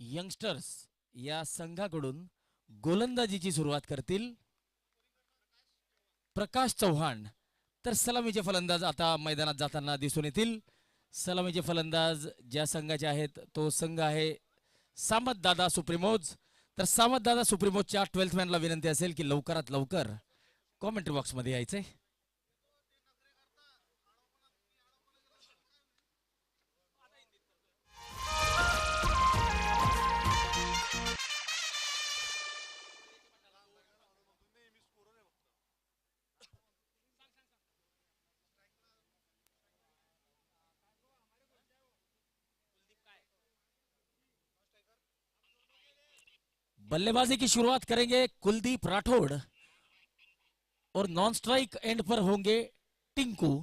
Youngsters या संघाकडून गोलंदाजीची सुरुवात करतील प्रकाश चव्हाण. तर सलामीचे फलंदाज आता मैदानात जाताना दिसून येतील. सलामीचे फलंदाज ज्या संघाचे आहेत तो संघ आहे सामत दादा सुप्रीमोज. तर सामत दादा सुप्रीमोजच्या 12th मॅनला विनंती असेल की लवकरात लवकर कॉमेंट्री बॉक्समध्ये यायचंय. बल्लेबाजी की शुरुआत करेंगे कुलदीप राठौड़ और नॉन स्ट्राइक एंड पर होंगे टिंकू.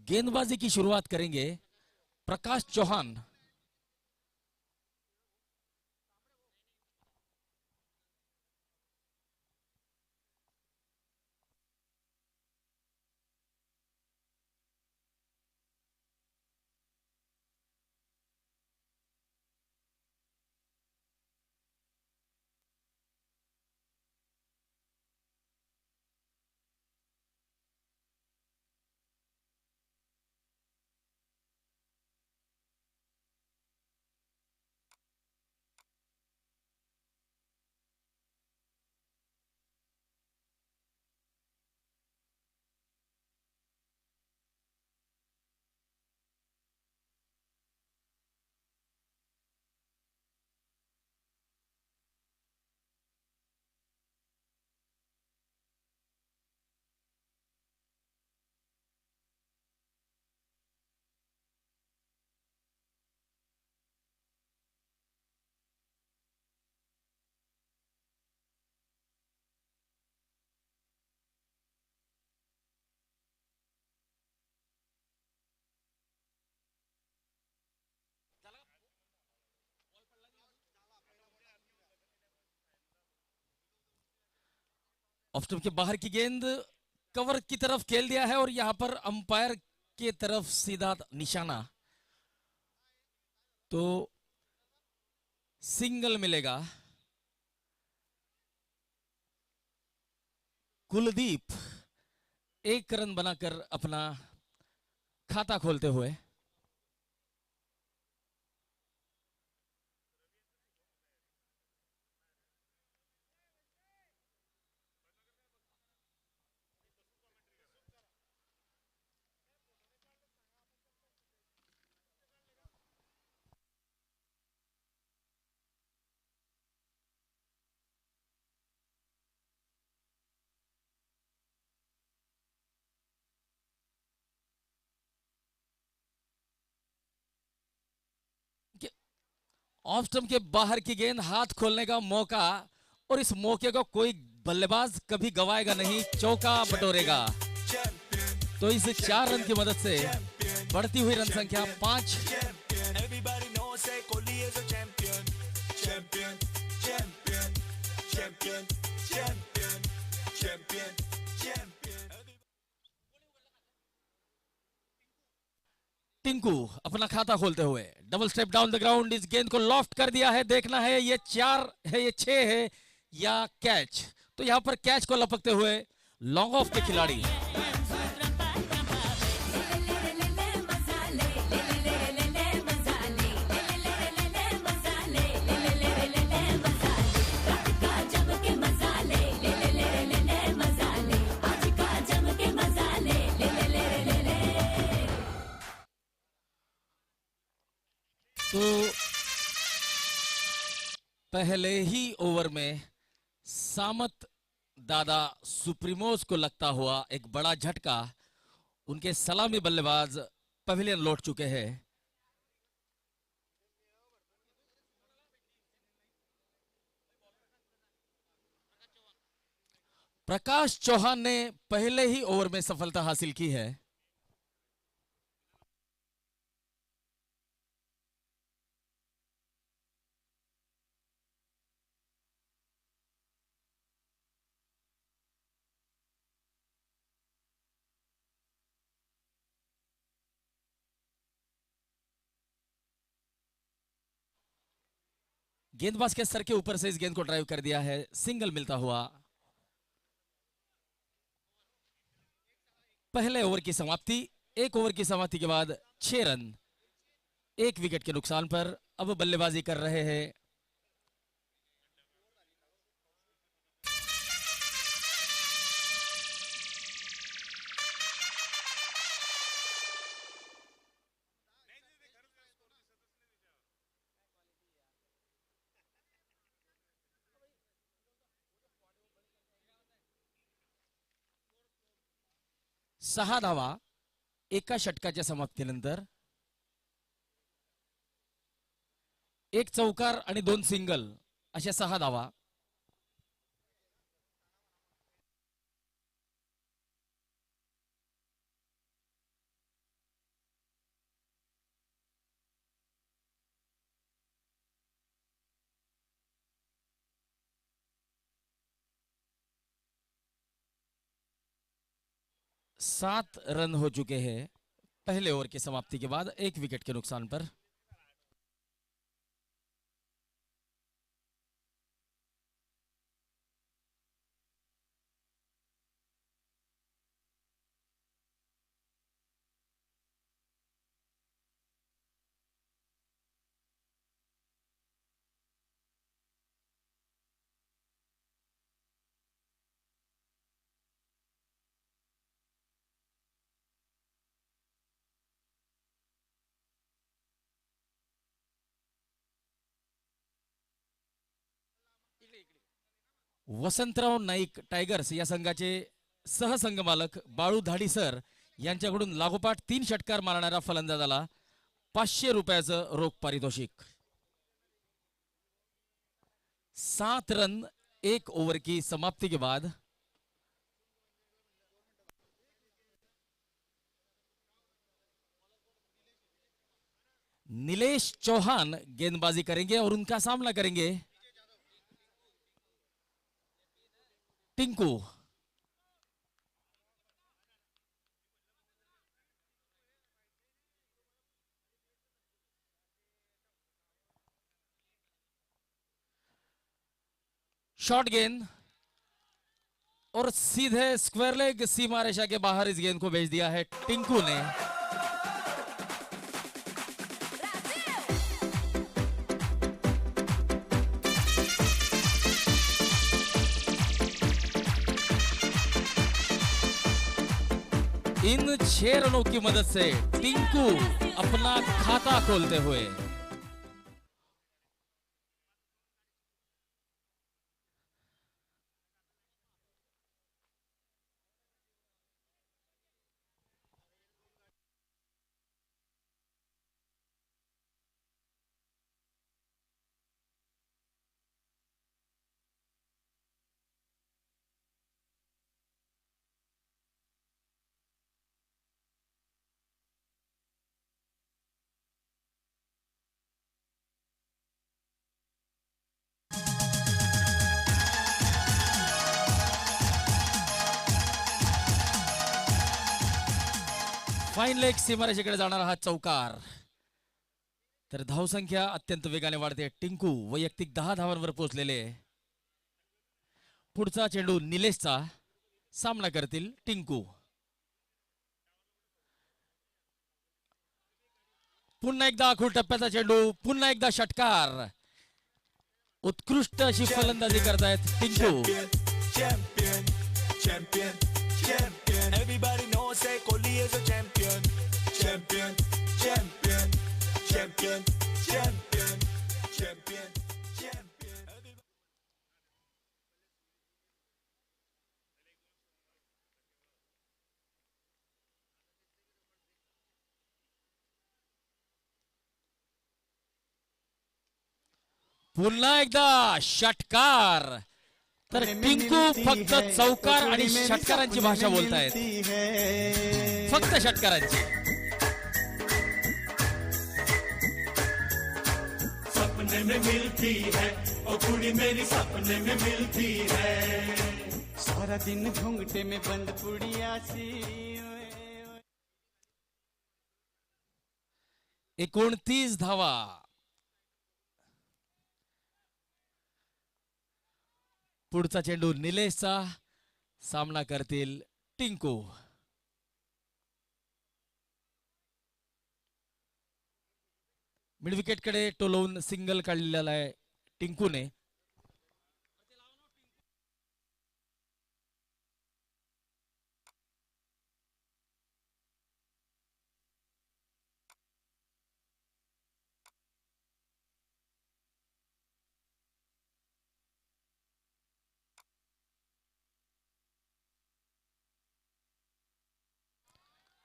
गेंदबाजी की शुरुआत करेंगे प्रकाश चौहान. ऑफ स्टंप के बाहर की गेंद कवर की तरफ खेल दिया है और यहां पर अंपायर की तरफ सीधा निशाना, तो सिंगल मिलेगा. कुलदीप 1 रन बनाकर अपना खाता खोलते हुए. ऑफ स्टंप के बाहर की गेंद, हाथ खोलने का मौका और इस मौके को कोई बल्लेबाज कभी गवाएगा नहीं, चौका बटोरेगा. तो इस 4 रन की मदद से बढ़ती हुई रन संख्या 5. टिंकू अपना खाता खोलते हुए double step down the ground. इस गेंद को लॉफ्ट कर दिया है. देखना है ये 4 है, ये 6 है या कैच. तो यहां पर कैच को लपकते हुए लॉन्ग ऑफ के खिलाड़ी. तो पहले ही ओवर में सामत दादा सुप्रीमोज को लगता हुआ एक बड़ा झटका. उनके सलामी बल्लेबाज पवेलियन लौट चुके हैं. प्रकाश चौहान ने पहले ही ओवर में सफलता हासिल की है. गेंदबाज के सर के ऊपर से इस गेंद को ड्राइव कर दिया है, सिंगल मिलता हुआ। पहले ओवर की समाप्ति। एक ओवर की समाप्ति के बाद 6 रन 1 विकेट के नुकसान पर अब बल्लेबाजी कर रहे हैं सहा धावा एका षटकाच्या समाप्तीनंतर। एक चौकार आणि 2 सिंगल अशा 6 धावा। सात रन हो चुके हैं पहले ओवर की समाप्ति के बाद 1 विकेट के नुकसान पर। वसंतराव नाईक टायगर्स या संघाचे सहसंघमालक बाळू धाडीसर यांच्याकडून लागोपाठ 3 षटकार मारणाऱ्या फलंदाजाला 500 रुपयाचं रोख पारितोषिक। 7 रन 1 ओवर की समाप्ति के बाद नीलेश चौहान गेंदबाजी करेंगे और उनका सामना करेंगे टिंकू। शॉर्ट गेंद और सीधे स्क्वायर लेग सीमा रेखा के बाहर इस गेंद को भेज दिया है टिंकू ने। इन 6 रनों की मदद से टिंकू अपना खाता खोलते हुए फाइन लेग सीमारेषेकडे जाणारा हा चौकार। तर धावसंख्या अत्यंत वेगाने वाढते। टिंकू वैयक्तिक 10 धावांवर पोहोचलेले। पुढचा चेंडू निलेशचा, सामना करतील टिंकू। पुन्हा एकदा आखूड टप्प्याचा चेंडू, पुन्हा एकदा षटकार। उत्कृष्ट अशी फलंदाजी करतायत Tinku. Everybody knows that Kohli is a champion, champion, champion, champion, champion, champion, champion. पुन्हा एकदा षटकार। तर टिंकू फक्त चौकार आणि षटकारांची भाषा बोलतायत, फक्त षटकारांची। सपने में मिलती है ओ कुड़ी मेरी, सपने में मिलती है। सारा दिन घूंघटे में बंद पुड़िया सी। 29 धावा। पुढचा चेंडू निलेशचा, सामना करतील टिंकू. मिड विकेट कडे टोलवून सिंगल काढलेला आहे टिंकूने.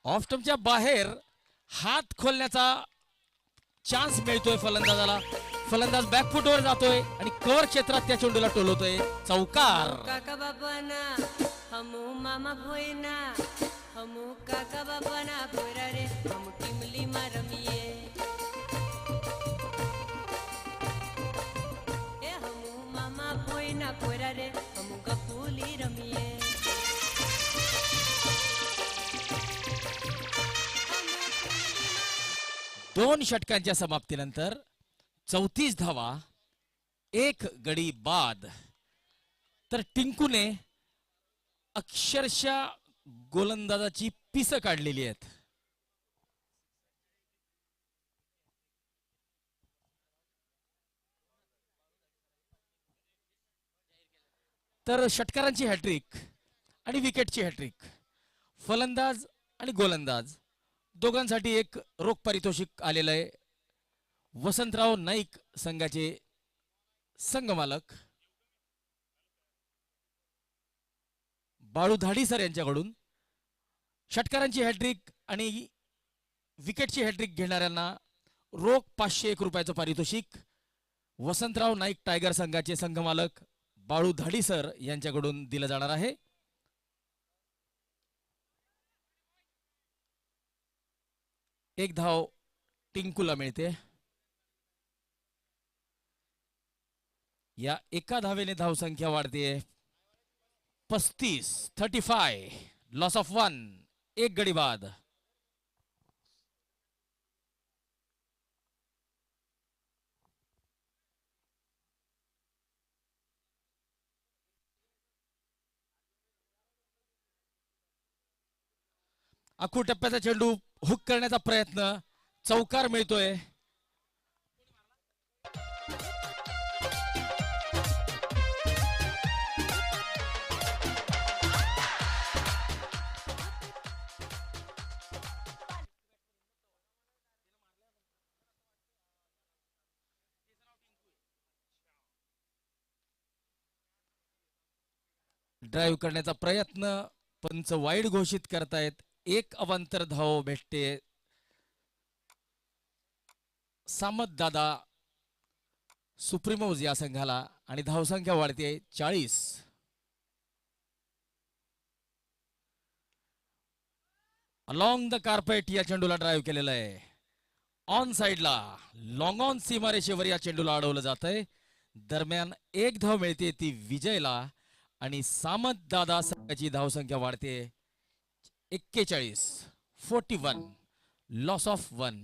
ऑफ स्टंपच्या बाहेर हात खोलण्याचा चान्स मिळतोय फलंदाजाला. फलंदाज बॅकफुटवर जातोय आणि कव्हर क्षेत्रात त्या चेंडूला टोलवतोय. चौकार. काका बाबाना हमू मामा भोयना हमू काका बाबाना भोयरा रे हम टिमली मारमिये ए हमू मामा भोयना भोयरा रे हमू गपुली रमिये. दोन षटकांच्या समाप्तीनंतर 34 धावा, 1 गडी बाद. तर टिंकूने अक्षरशः गोलंदाजाची पिस काढलेली आहेत. तर षटकारांची हॅट्रिक आणि विकेटची हॅट्रिक, फलंदाज आणि गोलंदाज दोघांसाठी एक रोख पारितोषिक आलेलं आहे. वसंतराव नाईक संघाचे संघमालक बाळू धाडीसर यांच्याकडून षटकारांची हॅट्रिक आणि विकेटची हॅट्रिक घेणाऱ्यांना रोख 501 रुपयाचं पारितोषिक वसंतराव नाईक टायगर संघाचे संघमालक बाळू धाडीसर यांच्याकडून दिलं जाणार आहे. एक धाव टिंकूला मिळते. या एका धावेने धावसंख्या वाढते 35. लॉस ऑफ 1, 1 गडी बाद. आखू टप्प्याचा चेंडू हुक करण्याचा प्रयत्न, चौकार मिळतोय. ड्राईव्ह करण्याचा प्रयत्न, पंच वाईड घोषित करतायत. 1 अवांतर धाव भेटते सामत दादा सुप्रीमोज या संघाला आणि धावसंख्या वाढते 40. अलॉंग द कार्पेट या चेंडूला ड्राईव्ह केलेला आहे. ऑन साइडला लॉंग ऑन सीमारेषेवर या चेंडूला अडवलं जात आहे. दरम्यान 1 धाव मिळते ती विजयला आणि सामत दादा संघाची धावसंख्या वाढते 41. Loss of 1.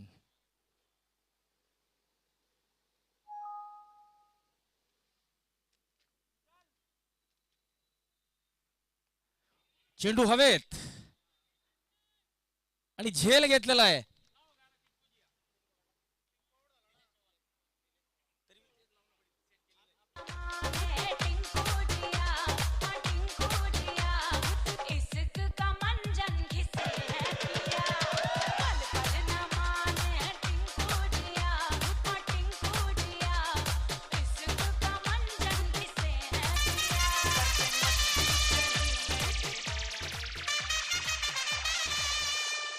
चेंडू हवेत आणि झेल घेतलेला आहे.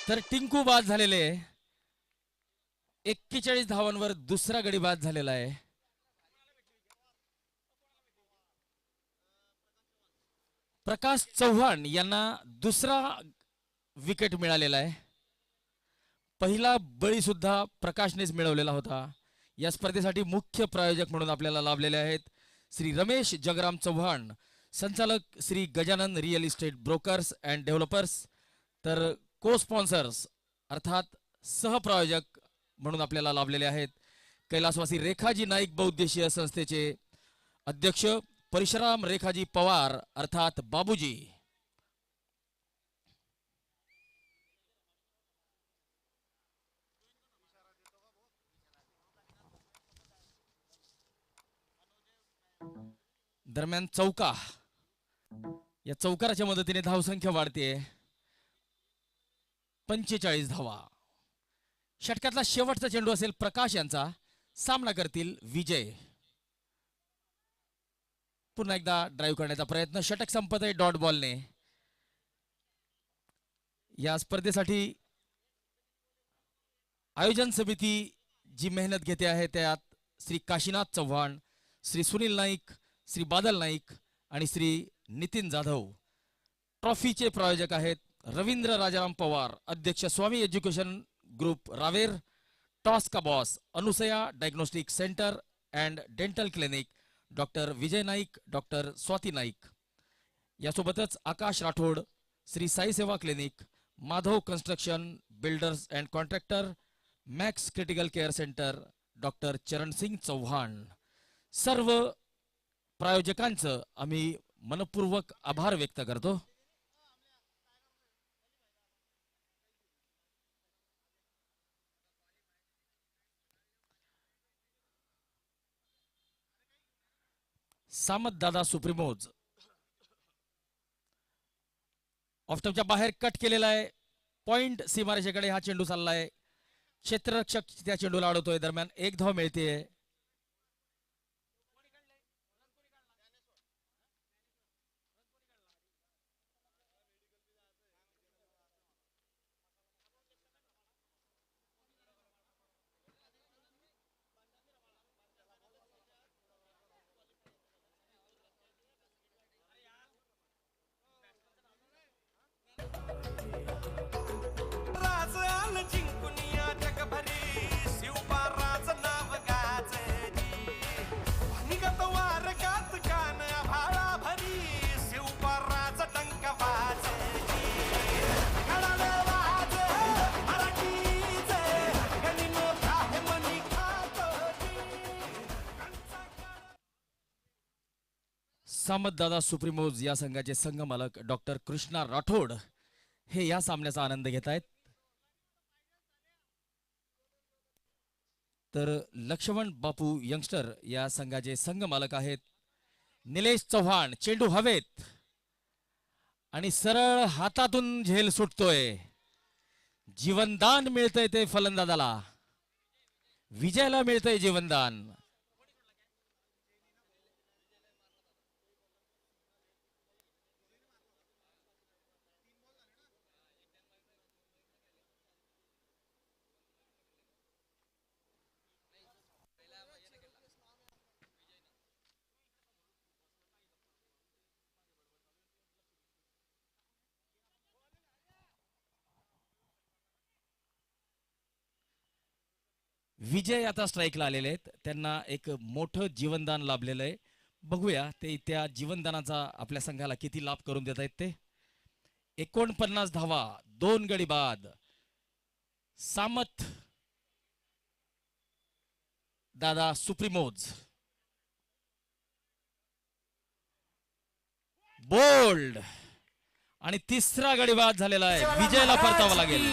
तर टिंकू बाद झालेले 41 धावांवर दुसरा गडी बाद झालेला आहे. प्रकाश चव्हाण यांना दुसरा विकेट मिळालेला आहे. पहिला बळी सुद्धा प्रकाशनेच मिळवलेला होता. या स्पर्धेसाठी मुख्य प्रायोजक म्हणून आपल्याला लाभलेले आहेत श्री रमेश जगराम चव्हाण, संचालक Shri Gajanan real estate brokers and developers. तर को स्पॉन्सर्स अर्थात सहप्रायोजक म्हणून आपल्याला लाभलेले आहेत कैलासवासी रेखाजी नाईक बहुउद्देशीय संस्थेचे अध्यक्ष परशुराम रेखाजी पवार अर्थात बाबूजी. दरम्यान चौका, या चौकाराच्या मदतीने धावसंख्या वाढते 45 धावा. षटकातला शेवटचा चेंडू असेल प्रकाश यांचा. सामना करतील विजय. पुन्हा एकदा ड्राईव्ह करण्याचा प्रयत्न. षटक संपत आहे डॉट बॉलने. या स्पर्धेसाठी आयोजन समिती जी मेहनत घेते आहे त्यात श्री काशीनाथ चव्हाण, श्री सुनील नाईक, श्री बादल नाईक आणि श्री नितीन जाधव. ट्रॉफीचे प्रायोजक आहेत रवींद्र राजाराम पवार, अध्यक्ष Swami education group Raver, toss का boss Anusaya diagnostic centre and dental clinic, doctor Vijay Naik, doctor Swati Naik. यासोबतच Akash Rathod, Shri Sai Seva clinic, Madhav construction builders and contractor, max critical care centre, doctor Charan Singh Chauhan. सर्व प्रायोजकांचं आम्ही मनपूर्वक आभार व्यक्त करतो. सामत दादा सुप्रीमोज ऑफ्टमच्या बाहेर कट केलेला आहे. पॉइंट सीमारेषेकडे हा चेंडू चाललाय. क्षेत्ररक्षक त्या चेंडूला अडवतोय. दरम्यान एक धाव मिळते. राज आलं जिंकुनिया जगभरी, शिवबाराच नाव गाजली. निगत वारकात कान आभाळा भरी, शिवबाराच डंक वाजली. घडाले वाजे मराठीचे, गणी मोठा हे मनी खातोजी. सामत दादा सुप्रीमोज या संघाचे संघ मालक डॉक्टर कृष्णा राठोड हे या सामन्याचा आनंद घेत आहेत. तर लक्ष्मण बापू यंगस्टर या संघाचे संघ मालक आहेत निलेश चव्हाण. चेंडू हवेत आणि सरळ हातातून झेल सुटतोय. जीवनदान मिळतंय ते फलंदाजाला. विजयाला मिळतंय जीवनदान. विजय आता स्ट्राईकला आलेले आहेत. त्यांना एक मोठं जीवनदान लाभलेलं आहे. बघूया ते त्या जीवनदानाचा आपल्या संघाला किती लाभ करून देत आहेत ते. 49 धावा, 2 गडी बाद. सामत दादा सुप्रीमोज बोल्ड आणि तिसरा गडी बाद झालेला आहे. विजयला परतावं लागेल.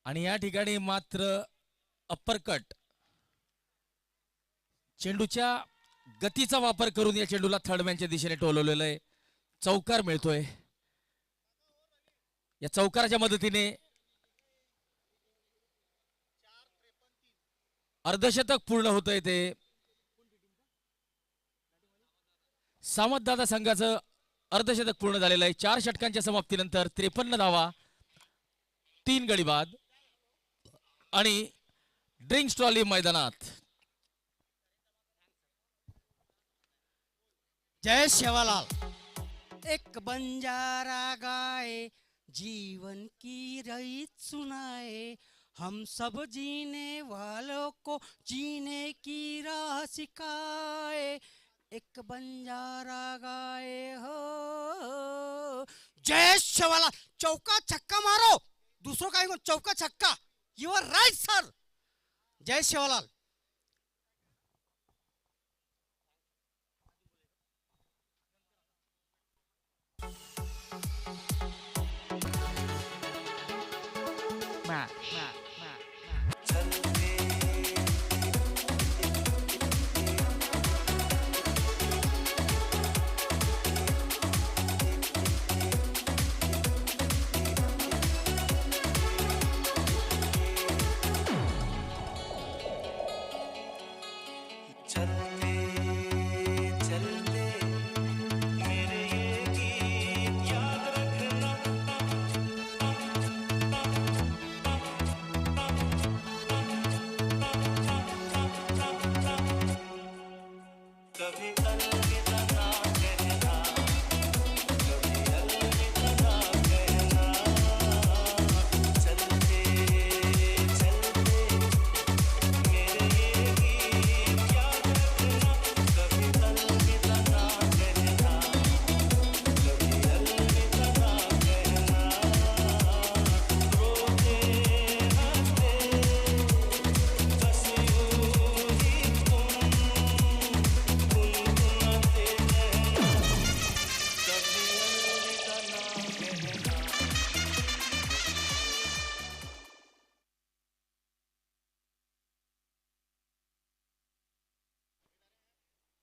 आणि या ठिकाणी मात्र अप्परकट, चेंडूच्या गतीचा वापर करून या चेंडूला थर्ड मॅनच्या दिशेने टोलवलेलं आहे. चौकार मिळतोय. या चौकाराच्या मदतीने अर्धशतक पूर्ण होतंय ते सामंतदादा संघाचं अर्धशतक पूर्ण झालेलं आहे. 4 षटकांच्या समाप्तीनंतर 53 धावा, 3 गडी बाद आणि ड्रिंक्स ट्रॉली मैदानात. जय सेवालाल. एक बंजारा गाए जीवन की रईत सुनाए, हम सब जीने वालों को जीने की राह सिखाए. एक बंजारा गाए हो. जय सेवालाल. चौका छक्का मारो, दूसरों का चौका छक्का. You are right sir. जय सेवालाल.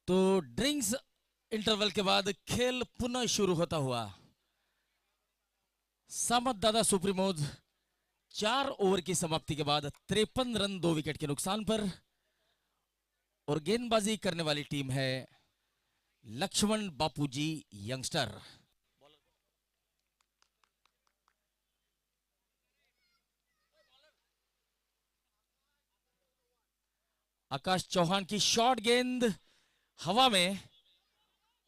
तो ड्रिंक्स इंटरवल के बाद खेल पुनः शुरू होता हुआ सामंतदादा सुप्रीमोज 4 ओवर की समाप्ति के बाद 53 रन 2 विकेट के नुकसान पर, और गेंदबाजी करने वाली टीम है लक्ष्मण बापूजी यंगस्टर. आकाश चौहान की शॉर्ट गेंद हवा में,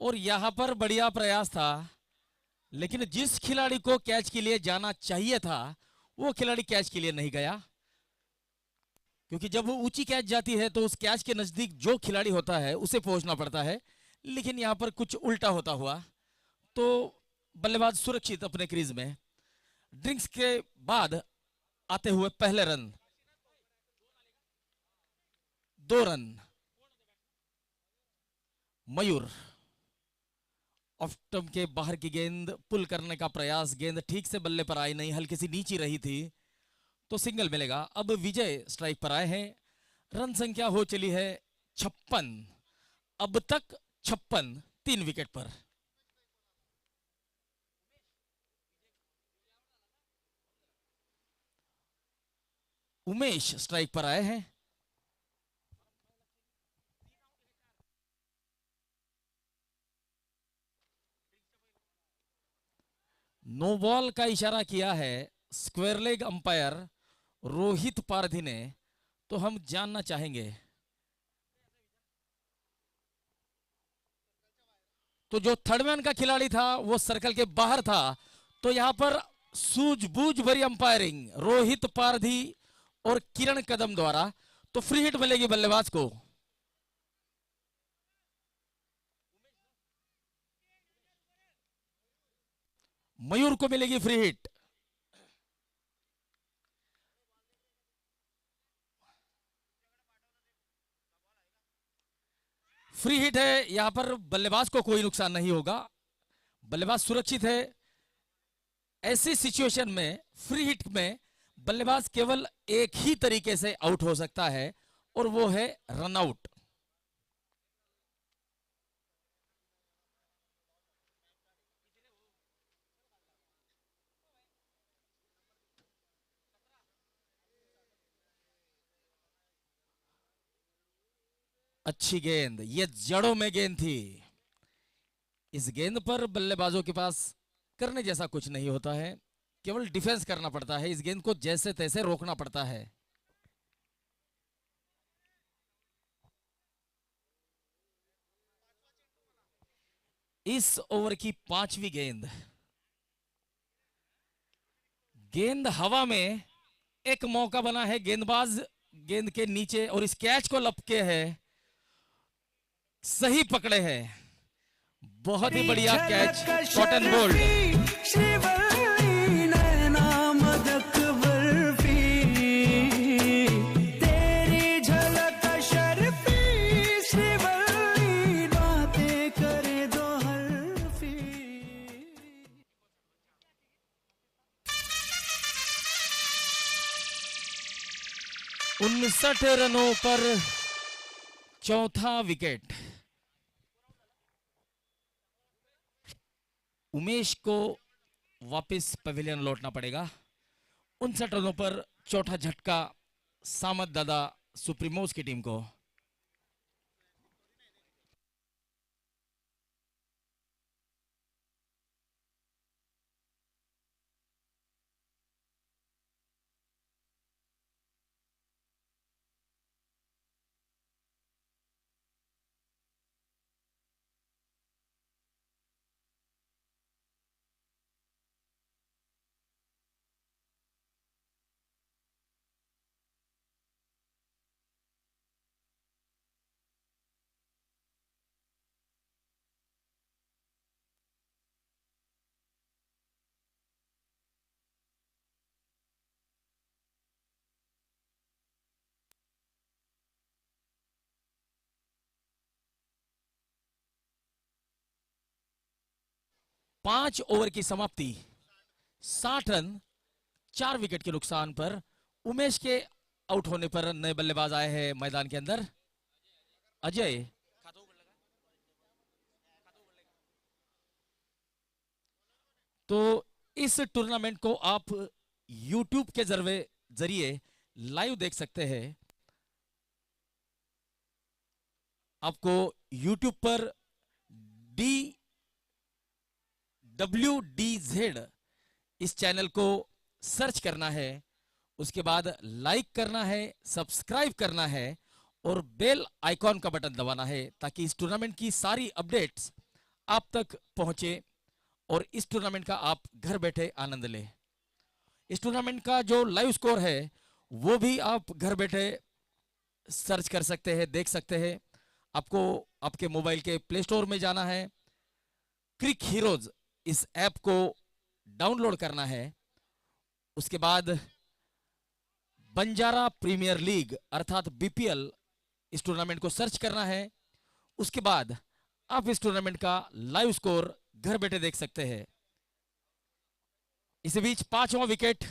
और यहां पर बढ़िया प्रयास था, लेकिन जिस खिलाड़ी को कैच के लिए जाना चाहिए था वो खिलाड़ी कैच के लिए नहीं गया, क्योंकि जब वो ऊंची कैच जाती है तो उस कैच के नजदीक जो खिलाड़ी होता है उसे पहुंचना पड़ता है, लेकिन यहां पर कुछ उल्टा होता हुआ तो बल्लेबाज सुरक्षित अपने क्रीज में. ड्रिंक्स के बाद आते हुए पहले run, 2 run. Mayur of stump के बाहर की गेंद पुल करने का प्रयास, गेंद ठीक से बल्ले पर आई नहीं, हल्की सी नीची रही थी तो सिंगल मिलेगा. अब विजय स्ट्राइक पर आए हैं. रन संख्या हो चली है 56, अब तक 56, 3 विकेट पर. उमेश स्ट्राइक पर आए हैं. नो बॉल का इशारा किया है square leg umpire Rohit Pardhi ने, तो हम जानना चाहेंगे तो जो थर्डमैन का खिलाड़ी था वो सर्कल के बाहर था, तो यहां पर सूझबूझ भरी अंपायरिंग रोहित पारधी और किरण कदम द्वारा, तो फ्री हिट मिलेगी बल्लेबाज को. मयूर को मिलेगी फ्री हिट. फ्री हिट है, यहां पर बल्लेबाज को कोई नुकसान नहीं होगा, बल्लेबाज सुरक्षित है. ऐसी सिचुएशन में फ्री हिट में बल्लेबाज केवल एक ही तरीके से आउट हो सकता है और वो है रन आउट. अच्छी गेंद, ये जड़ों में गेंद थी। इस गेंद पर बल्लेबाजों के पास करने जैसा कुछ नहीं होता है, केवल डिफेंस करना पड़ता है। इस गेंद को जैसे तैसे रोकना पड़ता है। इस ओवर की 5वीं गेंद, गेंद हवा में, एक मौका बना है, गेंदबाज गेंद के नीचे और इस कैच को लपके है, सही पकड़े हैं। बहुत ही बढ़िया कैच, कॉटन बोल्ट। उनसठ रनों पर चौथा विकेट। उमेश को वापस पवेलियन लौटना पड़ेगा। 59 रनों पर चौथा झटका सामत दादा सुप्रीमोज की टीम को। पांच ओवर की समाप्ति, 60 रन 4 विकेट के नुकसान पर। उमेश के आउट होने पर नए बल्लेबाज आए हैं मैदान के अंदर। अजय, तो इस टूर्नामेंट को आप YouTube के जरिए लाइव देख सकते हैं। आपको YouTube पर DWDZ इस चैनल को सर्च करना है, उसके बाद लाइक करना है, सब्सक्राइब करना है और बेल आइकॉन का बटन दबाना है, ताकि इस टूर्नामेंट की सारी अपडेट्स आप तक पहुंचे और इस टूर्नामेंट का आप घर बैठे आनंद लें। इस टूर्नामेंट का जो लाइव स्कोर है वो भी आप घर बैठे सर्च कर सकते हैं, देख सकते हैं। आपको आपके मोबाइल के प्ले स्टोर में जाना है, क्रिक हीरोज इस ऐप को डाउनलोड करना है, उसके बाद बंजारा प्रीमियर लीग अर्थात BPL इस टूर्नामेंट को सर्च करना है। उसके बाद आप इस टूर्नामेंट का लाइव स्कोर घर बैठे देख सकते हैं। इसी बीच 5वां विकेट,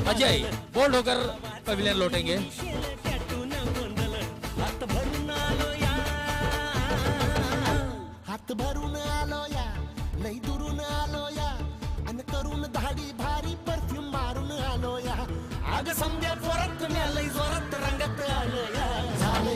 अजय बोल्ड होकर पवेलियन लौटेंगे। हात भरून आलो या, लई दुरून आलो या, अन करून धाडी भारी परफ्यूम मारून आलो या, आग समजा जोरात तुम्ही लई जोरात रंगात आलो या, झाले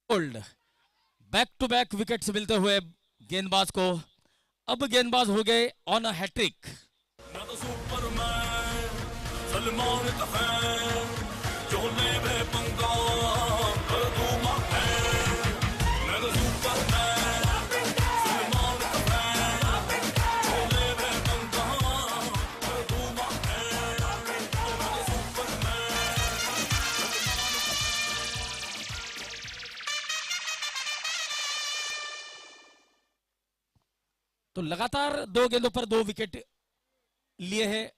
bold. Back to back wickets मिलते हुए गेंदबाज को। अब गेंदबाज हो गए ऑन अ हैट्रिक। मैं तो सुपरमैन सलमान का फैन, जो लेवे पंगा कर दूंगा फैन। मैं तो सुपरमैन सलमान का फैन, जो लेवे पंगा कर दूंगा फैन। मैं तो सुपरमैन। तो लगातार 2 गेंदों पर 2 विकेट लिए हैं।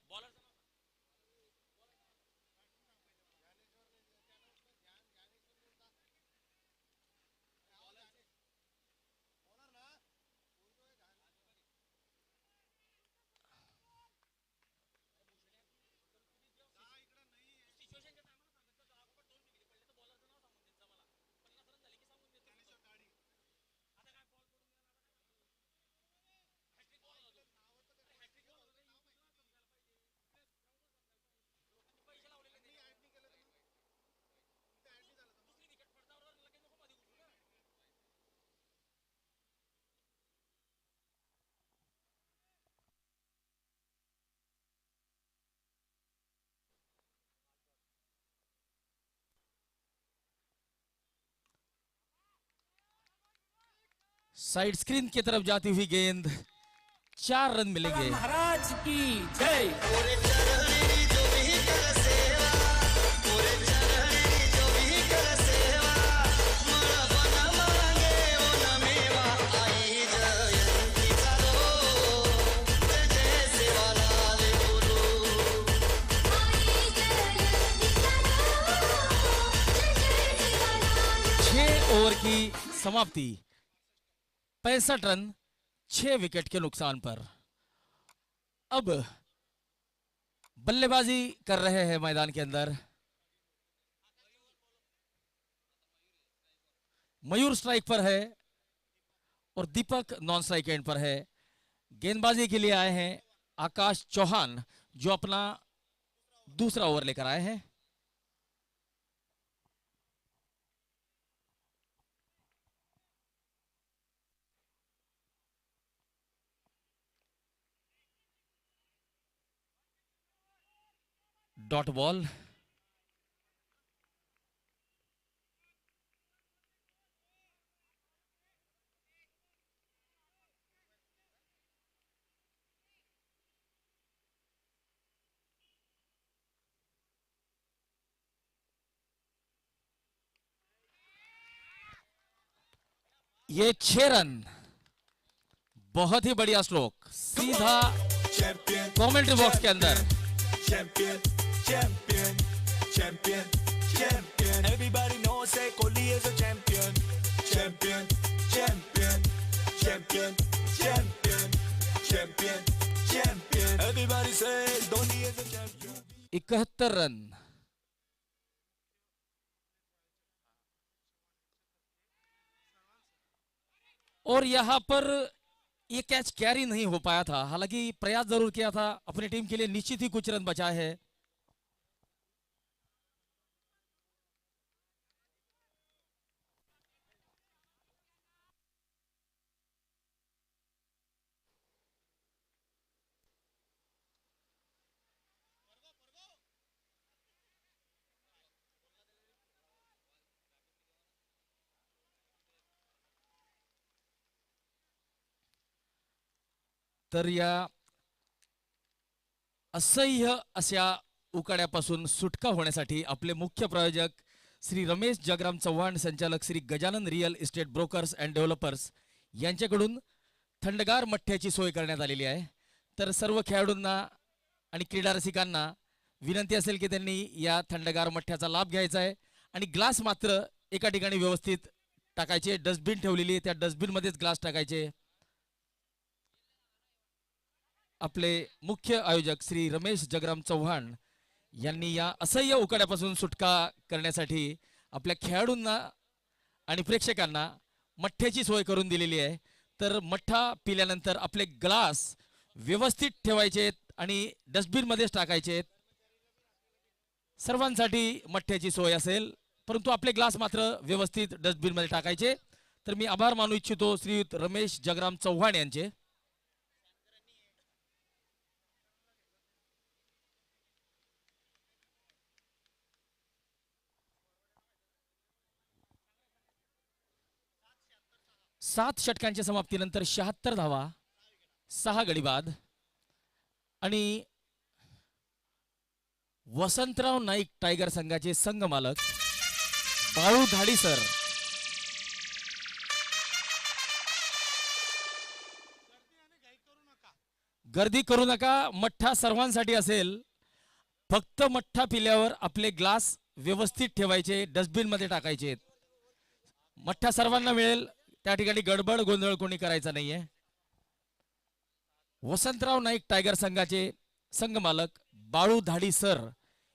साइड स्क्रीन की तरफ जाती हुई गेंद, 4 रन मिलेंगे। महाराज की जय। ओवर की समाप्ति, 65 रन 6 विकेट के नुकसान पर। अब बल्लेबाजी कर रहे हैं मैदान के अंदर मयूर स्ट्राइक पर है और दीपक नॉन स्ट्राइक एंड पर है। गेंदबाजी के लिए आए हैं आकाश चौहान, जो अपना दूसरा ओवर लेकर आए हैं। डॉट बॉल, ये 6 रन, बहुत ही बढ़िया स्ट्रोक, सीधा कमेंट्री बॉक्स के अंदर। Champion, champion, champion, champion. Everybody knows that Kohli is a champion. Champion, champion, champion, champion, champion, champion. Everybody says Dhoni is a champion. 71 run, और यहां पर ये कैच कैरी नहीं हो पाया था, हालांकि प्रयास जरूर किया था, अपनी टीम के लिए निश्चित ही कुछ रन बचाए हैं। तर या असह्य अशा उकाड्यापासून सुटका होण्यासाठी आपले मुख्य प्रायोजक श्री रमेश जगराम चव्हाण, संचालक Shri Gajanan real estate brokers and developers यांच्याकडून थंडगार मठ्ठ्याची सोय करण्यात आलेली आहे। तर सर्व खेळाडूंना आणि क्रीडा रसिकांना विनंती असेल की त्यांनी या थंडगार मठ्ठ्याचा लाभ घ्यायचा आहे आणि ग्लास मात्र एका ठिकाणी व्यवस्थित टाकायचे। डस्टबिन ठेवलेली आहे, त्या डस्टबिन मध्येच ग्लास टाकायचे। आपले मुख्य आयोजक श्री रमेश जगराम चव्हाण यांनी या असह्य उकाड्यापासून सुटका करण्यासाठी आपल्या खेळाडूंना आणि प्रेक्षकांना मठ्ठ्याची सोय करून दिलेली आहे। तर मठ्ठा पिल्यानंतर आपले ग्लास व्यवस्थित ठेवायचे आणि डस्टबिन मध्येच टाकायचे। सर्वांसाठी मठ्ठ्याची सोय असेल, परंतु आपले ग्लास मात्र व्यवस्थित डस्टबिन मध्ये टाकायचे। तर मी आभार मानू इच्छितो श्रीयुत रमेश जगराम चव्हाण यांचे। सात षटकांच्या समाप्तीनंतर 76 धावा, 6 गडी बाद आणि वसंतराव नाईक टायगर संघाचे संघ मालक बाळू धाडी सर गर्दी करू नका, मठ्ठा सर्वांसाठी असेल, फक्त मठ्ठा पिल्यावर आपले ग्लास व्यवस्थित ठेवायचे, डस्टबिन मध्ये टाकायचे। मठ्ठा सर्वांना मिळेल, त्या ठिकाणी गडबड गोंधळ कोणी करायचा नाहीये। वसंतराव नाईक टायगर संघाचे संघ मालक बाळू धाडी सर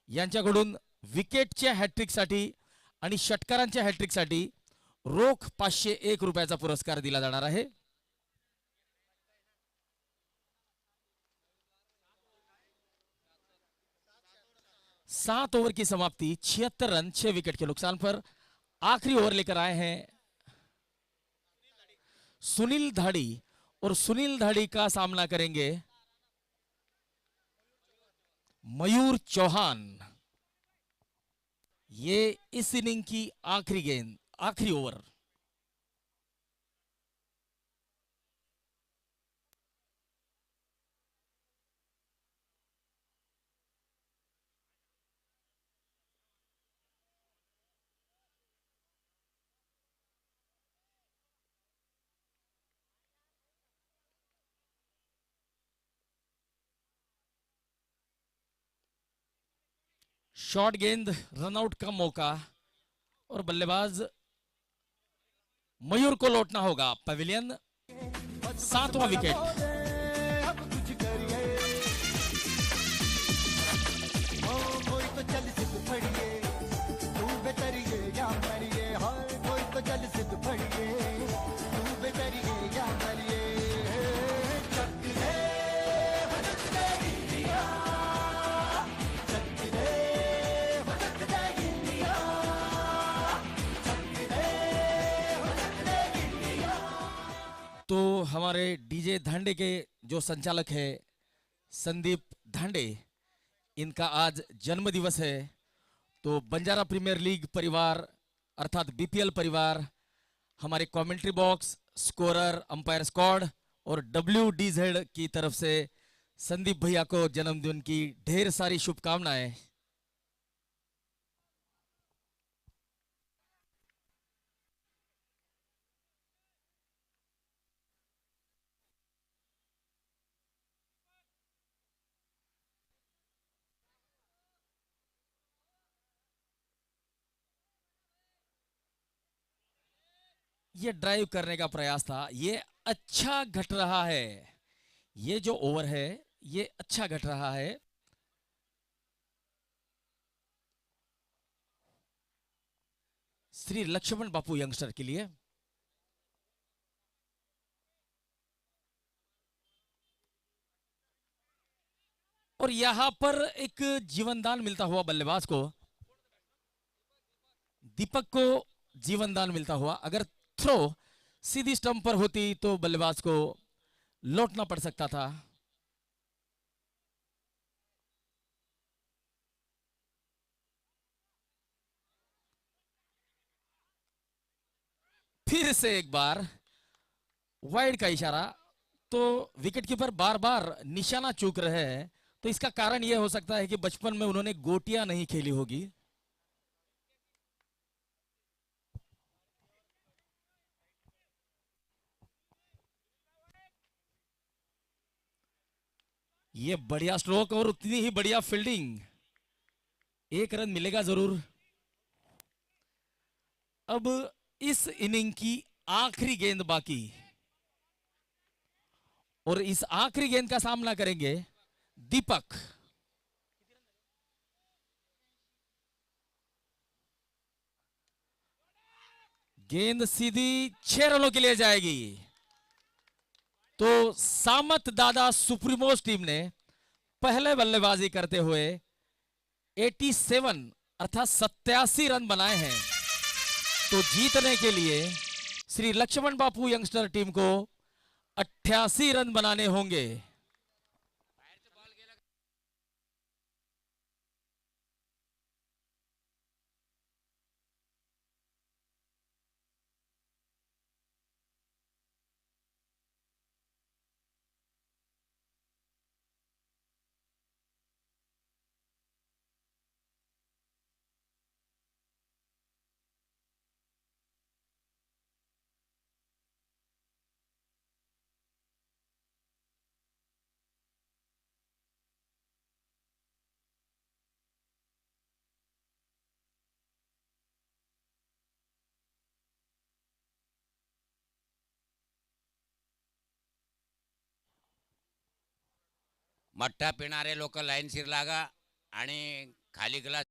यांच्याकडून विकेटच्या हॅट्रिक साठी आणि षटकारांच्या हॅट्रिक साठी रोख 501 रुपयाचा पुरस्कार दिला जाणार आहे। सात ओवर की समाप्ति, 76 रन 6 विकेट के नुकसान पर। आखिरी ओवर लेकर आए हैं सुनील धाड़ी और सुनील धाड़ी का सामना करेंगे मयूर चौहान। ये इस इनिंग की आखिरी गेंद, आखिरी ओवर। शॉर्ट गेंद, रनआउट का मौका और बल्लेबाज मयूर को लौटना होगा पवेलियन। 7वां विकेट। कोई तो चल सिद्ध फड़िए तू बेतरिए या मरिए हाय कोई तो चल सिद्ध फड़िए तू बेतरिए या मरिए चक दे भटक दे इंडिया चक दे भटक दे इंडिया चक दे भटक दे इंडिया। तो हमारे डीजे धांडे के जो संचालक है संदीप धांडे, इनका आज जन्म दिवस है। तो बंजारा प्रीमियर लीग परिवार अर्थात बीपीएल परिवार, हमारे commentary box, scorer, umpire squad और WDZ की तरफ से संदीप भैया को जन्मदिन की ढेर सारी शुभकामनाएं। ये ड्राइव करने का प्रयास था, ये अच्छा घट रहा है। ये जो ओवर है ये अच्छा घट रहा है। श्री लक्ष्मण बापू यंगस्टर के लिए और यहां पर एक जीवनदान मिलता हुआ बल्लेबाज को, दीपक को जीवनदान मिलता हुआ। अगर थ्रो सीधी स्टंप पर होती तो बल्लेबाज को लौटना पड़ सकता था। फिर से एक बार वाइड का इशारा। तो विकेट कीपर बार बार निशाना चूक रहे हैं, तो इसका कारण यह हो सकता है कि बचपन में उन्होंने गोटियां नहीं खेली होगी। ये बढ़िया स्ट्रोक और उतनी ही बढ़िया फील्डिंग। 1 रन मिलेगा जरूर। अब इस इनिंग की आखिरी गेंद बाकी और इस आखिरी गेंद का सामना करेंगे दीपक। गेंद सीधी 6 रनों के लिए जाएगी। तो सामत दादा सुप्रीमोस टीम ने पहले बल्लेबाजी करते हुए 87 अर्थात 87 रन बनाए हैं। तो जीतने के लिए श्री लक्ष्मण बापू यंगस्टर टीम को 88 रन बनाने होंगे। मठ्ठा पिणारे लोक लाईनशीर लागा आणि खाली ग्लास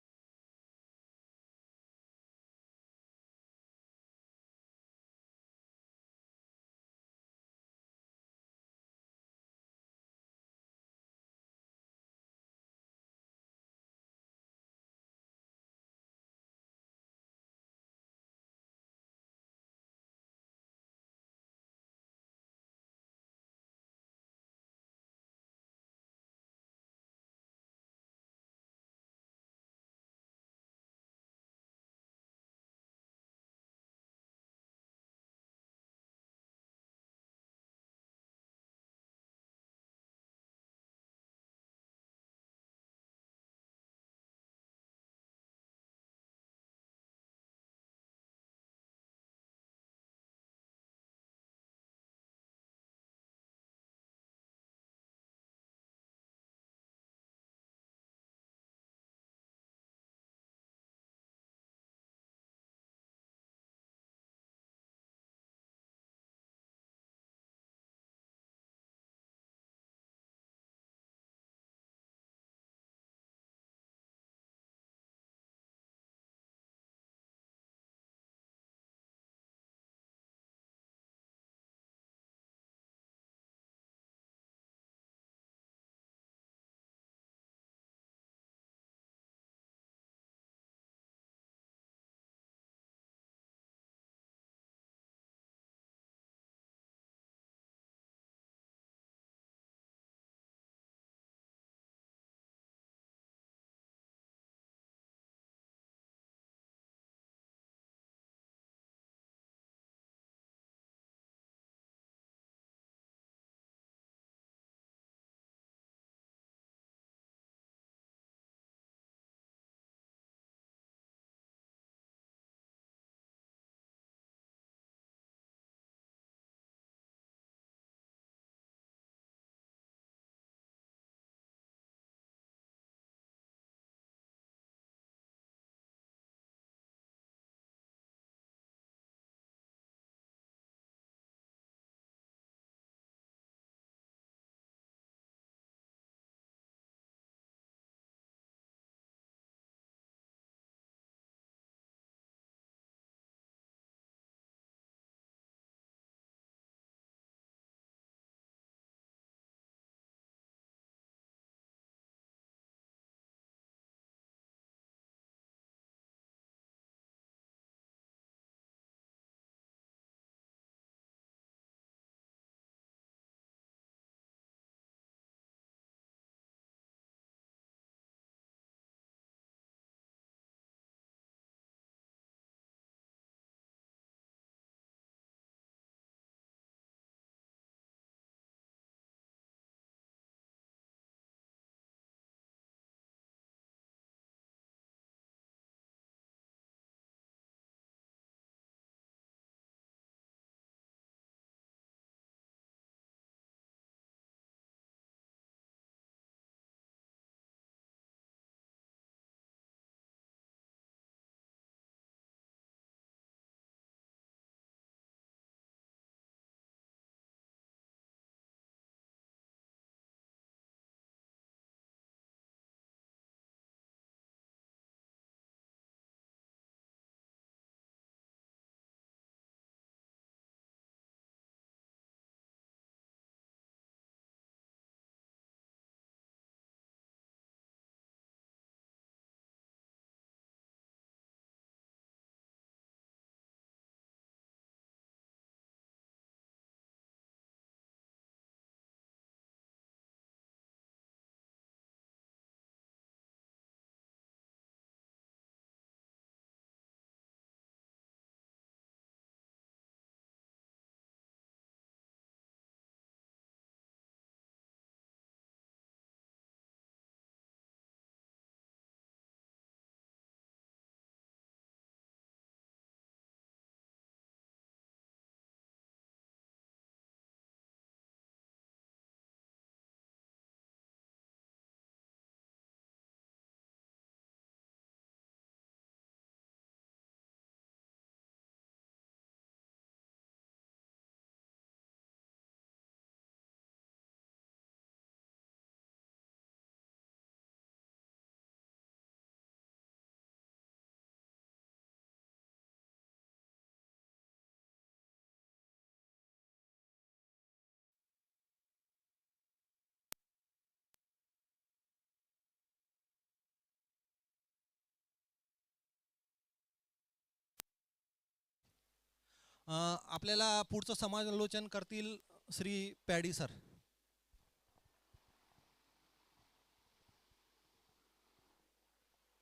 आपल्याला पुढचं समालोचन करतील श्री पॅडी सर.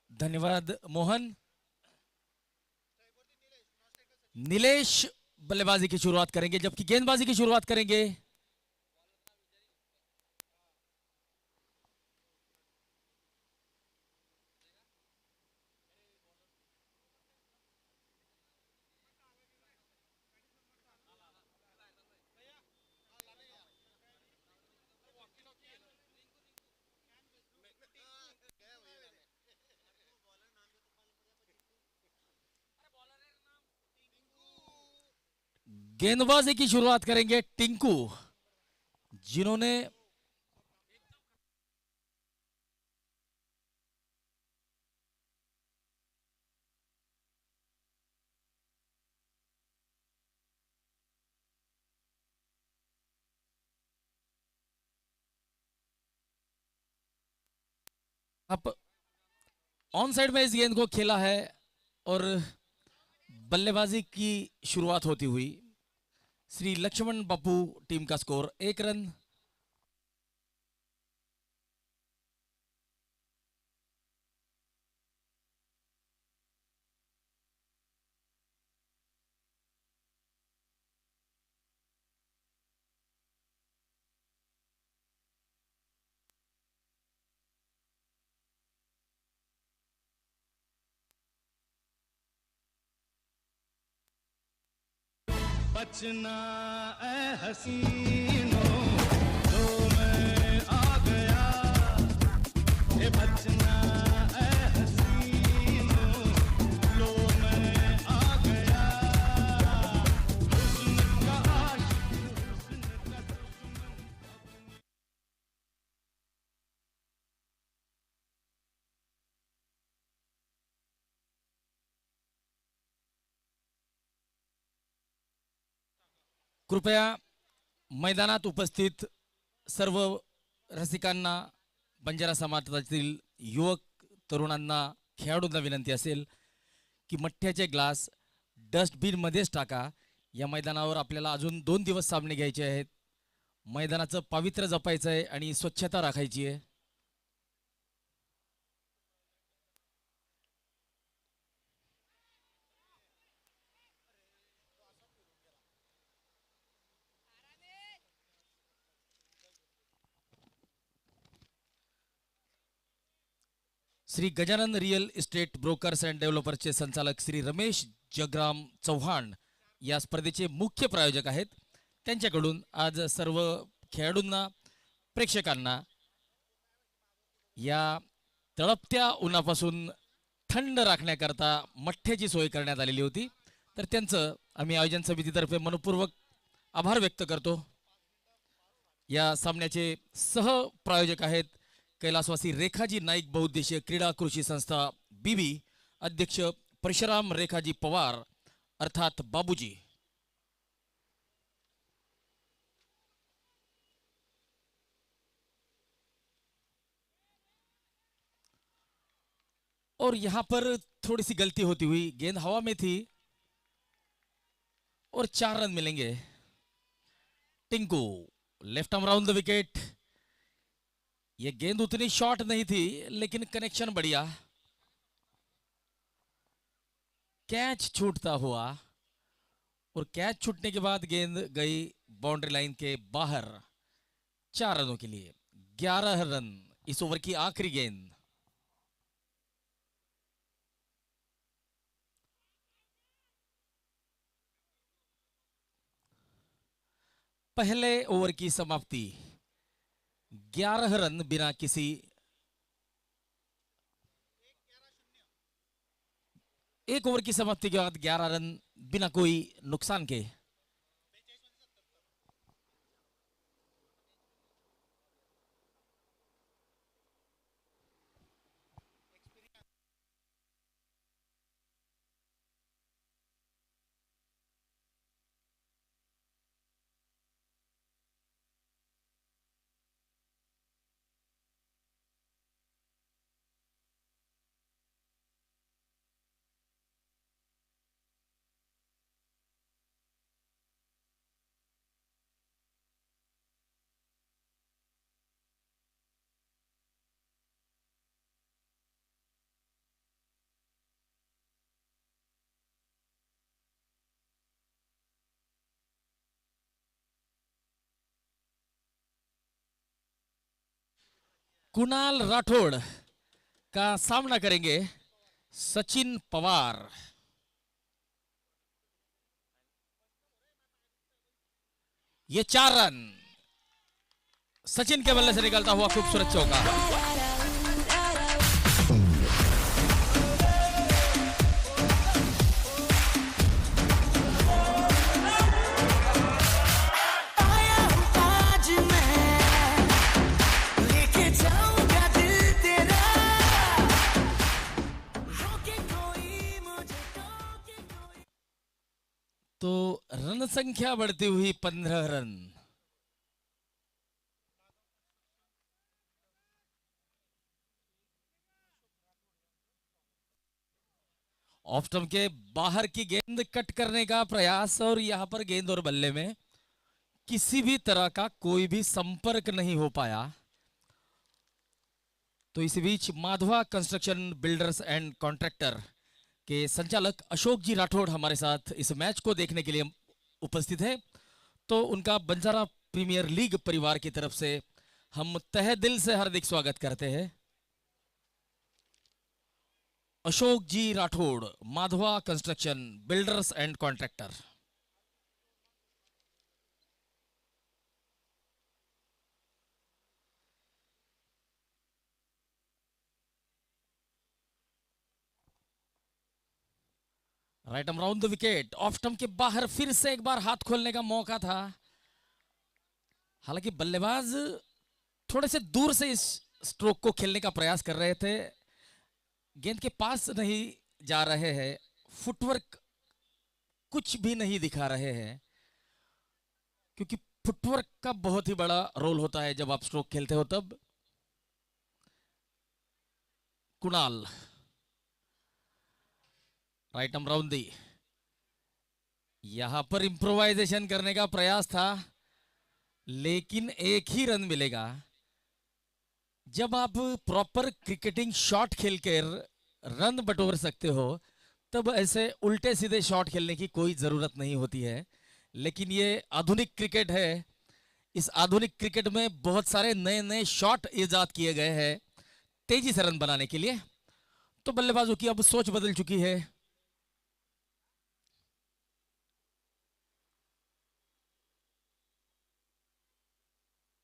धन्यवाद मोहन. नीलेश बल्लेबाजी की शुरुआत करेंगे जबकि गेंदबाजी की शुरुआत करेंगे गेंदबाजी की शुरुआत करेंगे टिंकू, जिन्होंने अब ऑन साइड में इस गेंद को खेला है और बल्लेबाजी की शुरुआत होती हुई श्री लक्ष्मण बापू टीम का स्कोर 1 रन. बचना ए हसीनों तो मैं आ गया, ए बचना ए हसीनों लो मैं आ गया, हुस्न का आशिक हुस्न का दुश्मन. कृपया मैदानात उपस्थित सर्व रसिकांना, बंजारा समाजातील युवक तरुणांना, खेळाडूंना विनंती असेल की मठ्ठ्याचे ग्लास डस्टबिन मध्येच टाका. या मैदानावर आपल्याला अजून 2 दिवस सामने घ्यायचे आहेत. मैदानाचं पावित्र्य जपायचं आहे आणि स्वच्छता राखायची आहे. Shri Gajanan real estate brokers and डेव्हलपर्सचे संचालक श्री रमेश जगराम चव्हाण या स्पर्धेचे मुख्य प्रायोजक आहेत. त्यांच्याकडून आज सर्व खेळाडूंना, प्रेक्षकांना या तळपत्या उन्हापासून थंड राखण्याकरता मठ्ठ्याची सोय करण्यात आलेली होती. तर त्यांचं आम्ही आयोजन समितीतर्फे मनपूर्वक आभार व्यक्त करतो. या सामन्याचे सहप्रायोजक आहेत कैलासवासी रेखाजी नाईक बहुउद्देशीय क्रीडा कृषी संस्था बीबी, अध्यक्ष परशुराम रेखाजी पवार अर्थात बाबूजी. और यहां पर थोड़ी सी गलती होती हुई, गेंद हवा में थी और 4 रन मिलेंगे. Tinku left arm round the wicket. ये गेंद उतनी शॉर्ट नहीं थी लेकिन कनेक्शन बढ़िया. कैच छूटता हुआ और कैच छूटने के बाद गेंद गई बाउंड्री लाइन के बाहर. 4 रनों के लिए 11 रन इस ओवर की आखिरी गेंद. पहले ओवर की समाप्ति 11 रन बिना किसी, एक ओवर की समाप्ति के बाद 11 रन बिना कोई नुकसान के. कुणाल राठौड़ का सामना करेंगे सचिन पवार। ये 4 रन सचिन के बल्ले से निकलता हुआ खूबसूरत चौका। तो रन संख्या बढ़ती हुई 15 रन। ऑफ स्टंप के बाहर की गेंद कट करने का प्रयास और यहां पर गेंद और बल्ले में किसी भी तरह का कोई भी संपर्क नहीं हो पाया। तो इस बीच Madhava construction builders and contractor के संचालक अशोक जी राठौड़ हमारे साथ इस मैच को देखने के लिए उपस्थित है। तो उनका बंजारा प्रीमियर लीग परिवार की तरफ से हम तहे दिल से हार्दिक स्वागत करते हैं। Ashok ji Rathod, Madhava construction builders and contractor. Right arm round the wicket. Off stump के बाहर फिर से एक बार हाथ खोलने का मौका था। हालांकि बल्लेबाज थोड़े से दूर से इस स्ट्रोक को खेलने का प्रयास कर रहे थे, गेंद के पास नहीं जा रहे हैं, फुटवर्क कुछ भी नहीं दिखा रहे हैं, क्योंकि फुटवर्क का बहुत ही बड़ा रोल होता है जब आप स्ट्रोक खेलते हो तब। कुणाल राइट आर्म राउंड दी, यहां पर इंप्रोवाइजेशन करने का प्रयास था, लेकिन एक ही रन मिलेगा। जब आप प्रॉपर क्रिकेटिंग शॉट खेलकर रन बटोर सकते हो तब ऐसे उल्टे सीधे शॉट खेलने की कोई जरूरत नहीं होती है। लेकिन ये आधुनिक क्रिकेट है, इस आधुनिक क्रिकेट में बहुत सारे नए नए शॉट इजाद किए गए हैं तेजी से रन बनाने के लिए। तो बल्लेबाजों की अब सोच बदल चुकी है।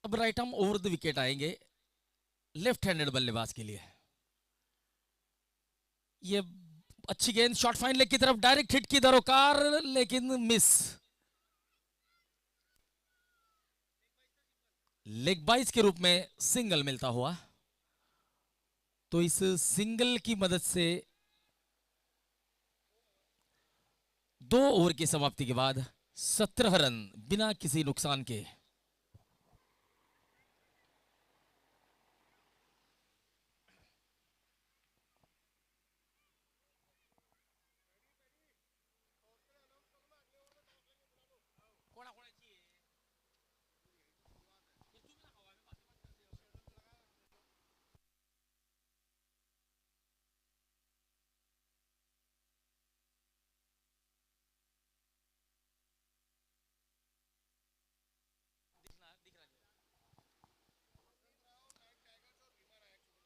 अब right arm over the wicket आएंगे लेफ्ट हैंडेड बल्लेबाज के लिए। ये अच्छी गेंद शॉर्ट फाइन लेग की तरफ डायरेक्ट हिट की दरोकार, लेकिन मिस। लेग बाइस के रूप में सिंगल मिलता हुआ। तो इस सिंगल की मदद से 2 ओवर की समाप्ति के बाद 17 रन बिना किसी नुकसान के।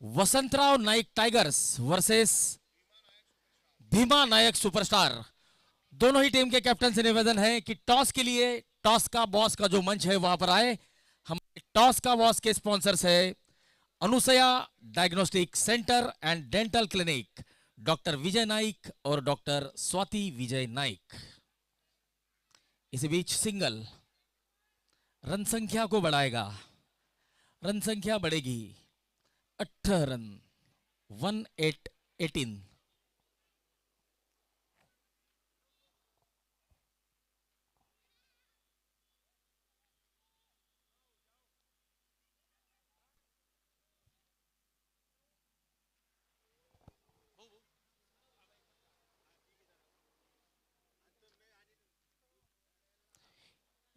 Vasantrao Naik tigers versus Bhima Nayak superstar. दोनों ही टीम के कैप्टन से निवेदन है कि टॉस के लिए टॉस का बॉस का जो मंच है वहां पर आए। हमारे टॉस का बॉस के स्पॉन्सर्स है Anusuya diagnostic centre and dental clinic, doctor Vijay Naik और डॉक्टर स्वाति विजय नाइक। इसी बीच सिंगल रन संख्या को बढ़ाएगा। रन संख्या बढ़ेगी 18 रन 18।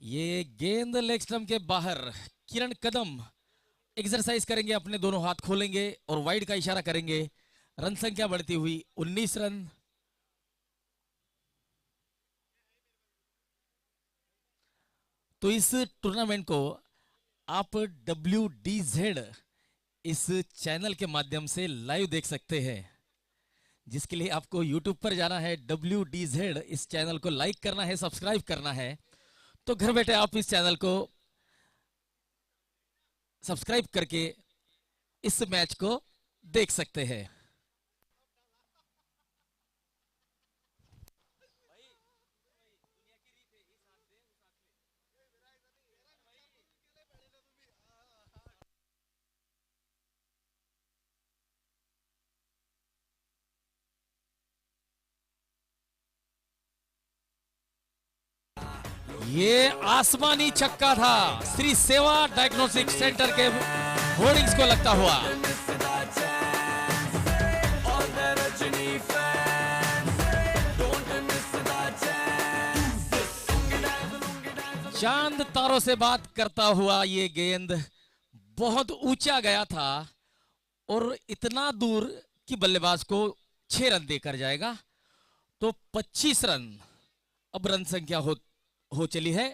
ये गेंद लेग स्टंप के बाहर। किरण कदम एक्सरसाइज करेंगे, अपने दोनों हाथ खोलेंगे और वाइड का इशारा करेंगे। रन संख्या बढ़ती हुई 19 रन। तो इस टूर्नामेंट को आप WDZ इस चैनल के माध्यम से लाइव देख सकते हैं, जिसके लिए आपको YouTube पर जाना है, WDZ इस चैनल को लाइक करना है, सब्सक्राइब करना है। तो घर बैठे आप इस चैनल को सब्सक्राइब करके इस मैच को देख सकते हैं। ये आसमानी छक्का था श्री सेवा डायग्नोस्टिक सेंटर के होर्डिंग्स को लगता हुआ। चांद तारों से बात करता हुआ ये गेंद बहुत ऊंचा गया था और इतना दूर कि बल्लेबाज को 6 रन देकर जाएगा। तो 25 रन अब रन संख्या हो चली है।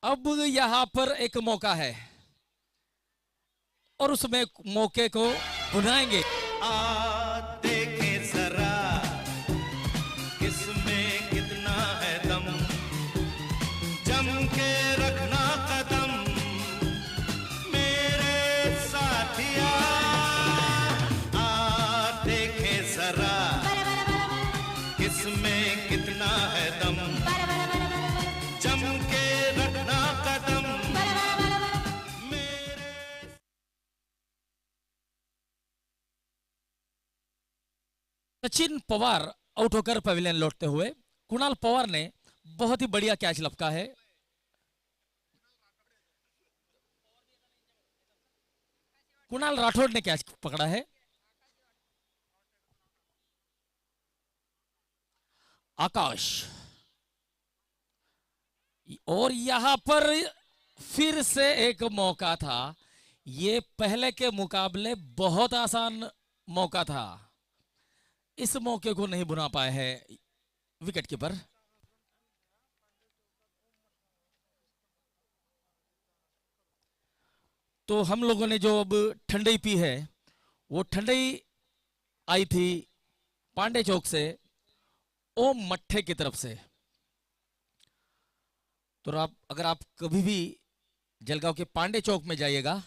अब यहां पर एक मौका है और उसमें मौके को बुलाएंगे। देखे जरा किसमें कितना है दम, जम के रखना कदम मेरे साथिया। देखे जरा किसमें कितना है दम, जम के रखना कदम मेरे। सचिन पवार आउट होकर पवेलियन लौटते हुए। कुणाल पवार ने बहुत ही बढ़िया कैच लपका है। कुणाल राठौड़ ने कैच पकड़ा है। आकाश, और यहां पर फिर से एक मौका था। ये पहले के मुकाबले बहुत आसान मौका था। इस मौके को नहीं बुना पाए हैं विकेट कीपर। तो हम लोगों ने जो अब ठंडई पी है, वो ठंडई आई थी पांडे चौक से ओम मट्ठे की तरफ से। तो अगर आप कभी भी जलगांव के पांडे चौक में जाइएगा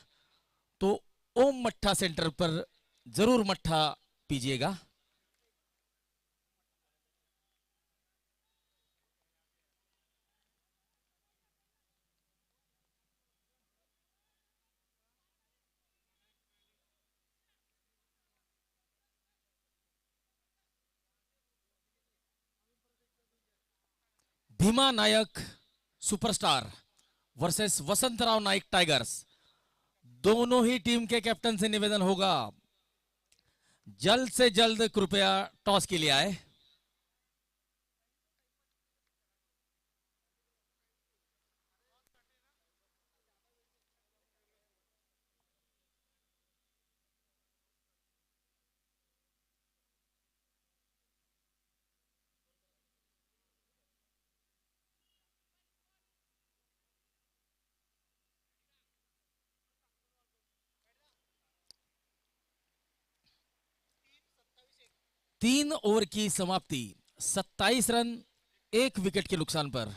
तो ओम मट्ठा सेंटर पर जरूर मट्ठा पीजिएगा। Bhima Nayak superstar versus Vasantrao Naik tigers. दोनों ही टीम के कैप्टन से निवेदन होगा, जल्द से जल्द कृपया टॉस के लिए आए। तीन ओवर की समाप्ति, 27 रन 1 विकेट के नुकसान पर।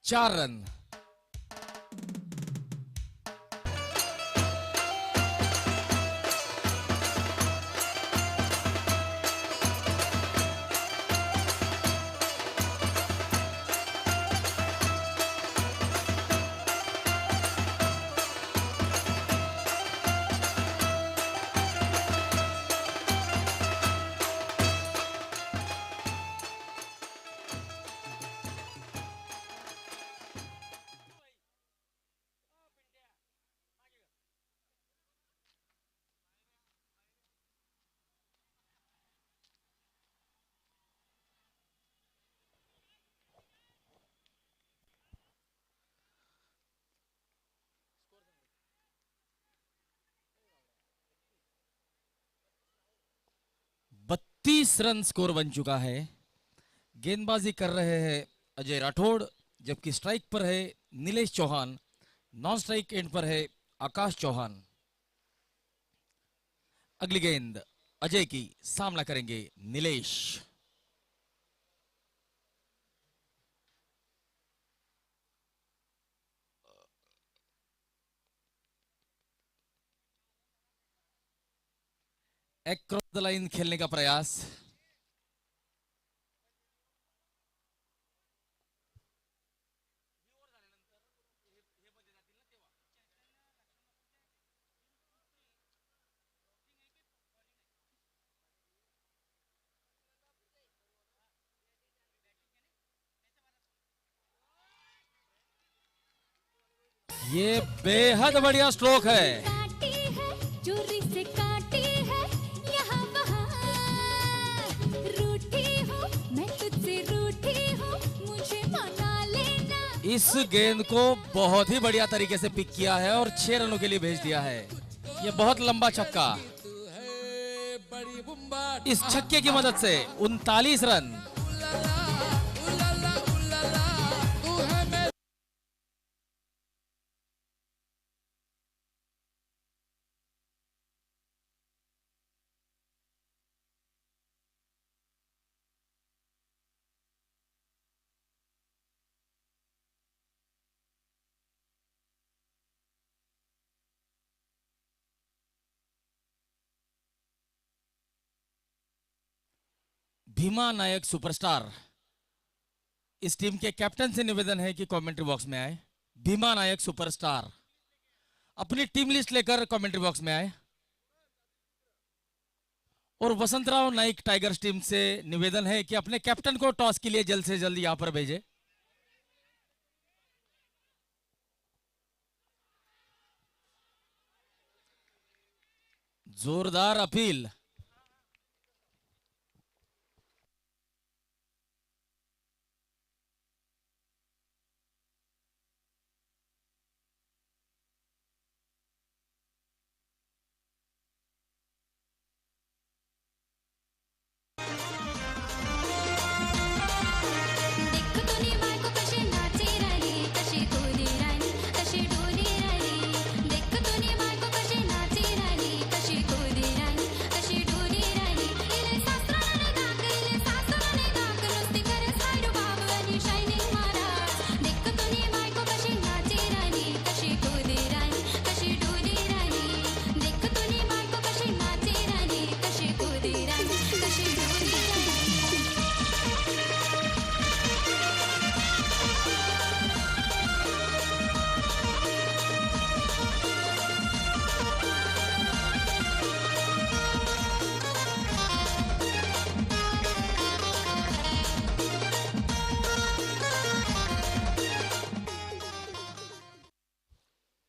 4 रन। तीस रन स्कोर बन चुका है। गेंदबाजी कर रहे हैं अजय राठौड़, जबकि स्ट्राइक पर है Nilesh Chauhan, non strike end पर है आकाश चौहान। अगली गेंद अजय की, सामना करेंगे नीलेश। क्रॉस द लाइन खेलने का प्रयास। ये बेहद बढ़िया स्ट्रोक है। काटी है, चोरी से काटी है, यहाँ वहाँ। रूठी हूँ, मैं तुझसे रूठी हूँ, मुझे मना लेना। इस गेंद को बहुत ही बढ़िया तरीके से पिक किया है और 6 रनों के लिए भेज दिया है। ये बहुत लंबा छक्का। इस छक्के की मदद से 39 रन। भीमा नायक सुपरस्टार, इस टीम के कैप्टन से निवेदन है कि कमेंट्री बॉक्स में आए। भीमा नायक सुपरस्टार अपनी टीम लिस्ट लेकर कमेंट्री बॉक्स में आए। और वसंतराव नाइक टाइगर्स टीम से निवेदन है कि अपने कैप्टन को टॉस के लिए जल्द से जल्द यहां पर भेजे। जोरदार अपील।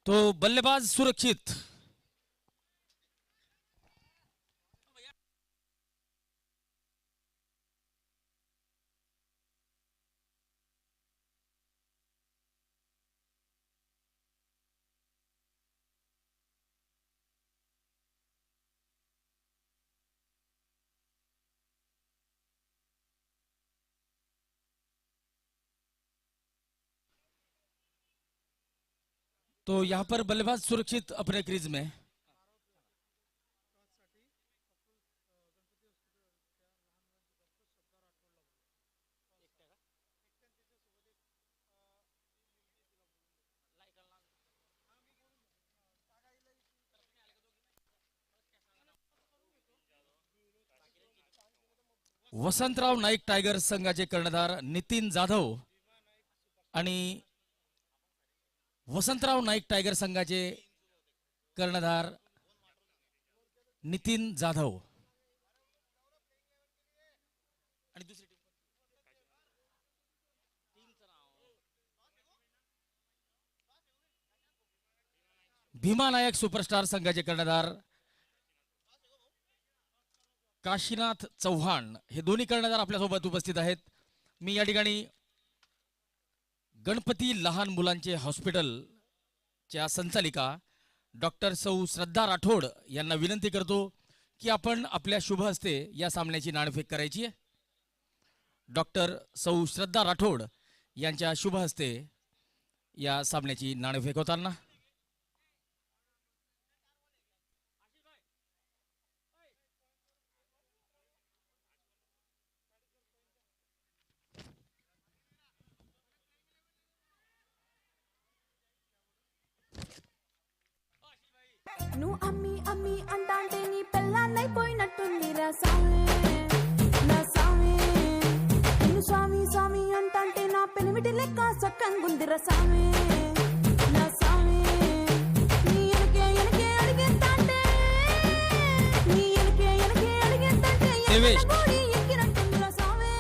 तो बल्लेबाज सुरक्षित। तो यहां पर बल्लेबाज सुरक्षित अपने क्रीज में। वसंतराव नाईक टायगर संघाचे कर्णधार नितीन जाधव आणि वसंतराव नाईक टायगर संघाचे कर्णधार नितीन जाधव आणि दुसरी टीम भीमा नायक सुपरस्टार संघाचे कर्णधार काशीनाथ चव्हाण हे दोन्ही कर्णधार आपल्यासोबत उपस्थित आहेत. मी या ठिकाणी गणपती लहान मुलांचे हॉस्पिटलच्या संचालिका डॉक्टर सौ श्रद्धा राठोड यांना विनंती करतो की आपण आपल्या शुभ हस्ते या सामन्याची नाणेफेक करायची आहे. डॉक्टर सौ श्रद्धा राठोड यांच्या शुभ हस्ते या सामन्याची नाणेफेक होताना నువ్వు అమ్మి అమ్మి అంటాంటే నీ పెళ్ళాన్నైపోయినట్టుంది రా సామి నా సామి నిన్ను స్వామి స్వామి అంటాంటే నా పెనిమిటి లెక్క సక్కంగుంది రా సామి నా సామి నీ ఎనకే అడిగేంతంటే నీ ఎనకే అడిగేంతంటే देवेश. గోడి ఎక్కినట్టుంది రా సామి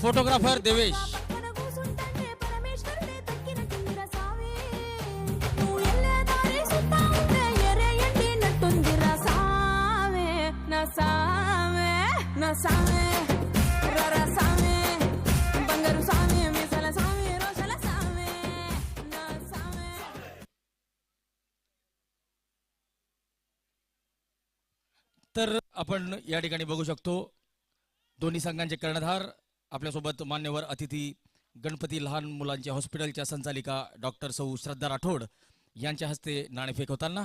फोटोग्राफर देवेश పక్కన కూసుంటంటే పరమేశ్వరుడే తక్కినట్టుంది రా సామి నువ్వు ఎల్లే దారి సుత్తా ఉంటే ఎరే ఎండినట్టుంది రా సామి నా సామి నా సామి రా సామి బంగారు సామి మిసల సామి రోషల సామి నా సామి तर आपण या ठिकाणी बघू शकतो दोन्ही संघांचे कर्णधार आपल्यासोबत मान्यवर अतिथी गणपती लहान मुलांच्या हॉस्पिटलच्या संचालिका डॉक्टर सौ श्रद्धा राठोड यांच्या हस्ते नाणेफेक होताना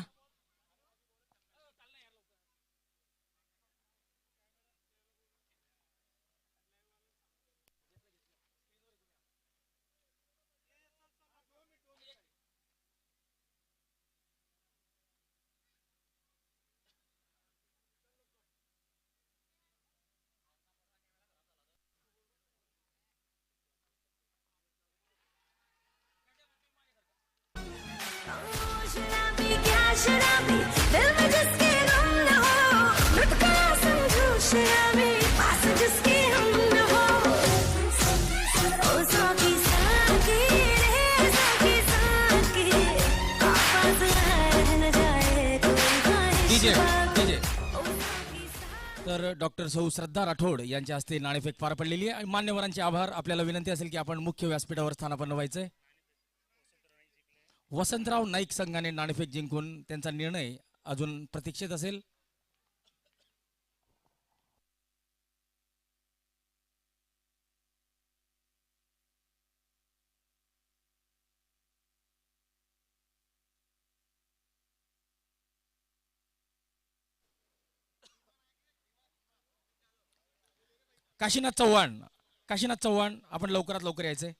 शराबी क्या शराबी दिल में जिसके गम न हो लुट गया समझो शराबी पास जिसके हम न हो ओ साकी रे साकी पास रह न जाए कोई डीजे ख्वाहिश डीजे तर डॉक्टर सौ श्रद्धा राठोड यांच्या हस्ते नाणेफेक पार पडलेली आहे आणि मान्यवरांचे आभार. आपल्याला विनंती असेल की आपण मुख्य व्यासपीठावर स्थानापन्न व्हायचंय. वसंतराव नाईक संघाने नाणेफेक जिंकून त्यांचा निर्णय अजून प्रतीक्षेत असेल. काशीनाथ चव्हाण आपण लवकरात लवकर यायचंय.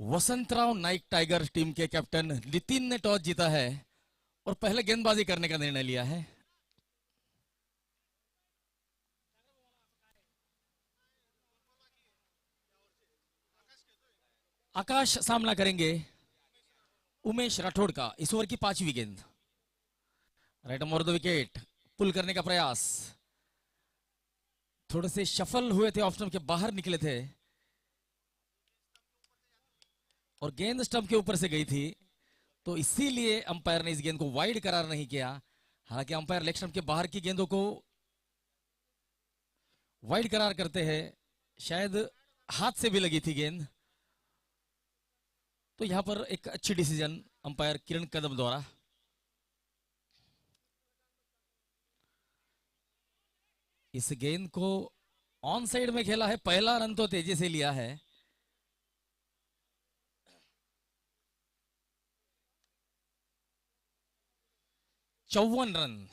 वसंतराव नाइक टाइगर टीम के कैप्टन नितिन ने टॉस जीता है और पहले गेंदबाजी करने का निर्णय लिया है। आकाश सामना करेंगे उमेश राठौड़ का। इस ओवर की 5वीं गेंद। राइट ऑफ द विकेट, पुल करने का प्रयास। थोड़े से शफल हुए थे, ऑफ स्टंप के बाहर निकले थे और गेंद स्टंप के ऊपर से गई थी, तो इसीलिए अंपायर ने इस गेंद को वाइड करार नहीं किया। हालांकि अंपायर लेग स्टंप के बाहर की गेंदों को वाइड करार करते हैं। शायद हाथ से भी लगी थी गेंद, तो यहां पर एक अच्छी डिसीजन अंपायर किरण कदम द्वारा। इस गेंद को ऑन साइड में खेला है, पहला रन तो तेजी से लिया है। चौवन रन।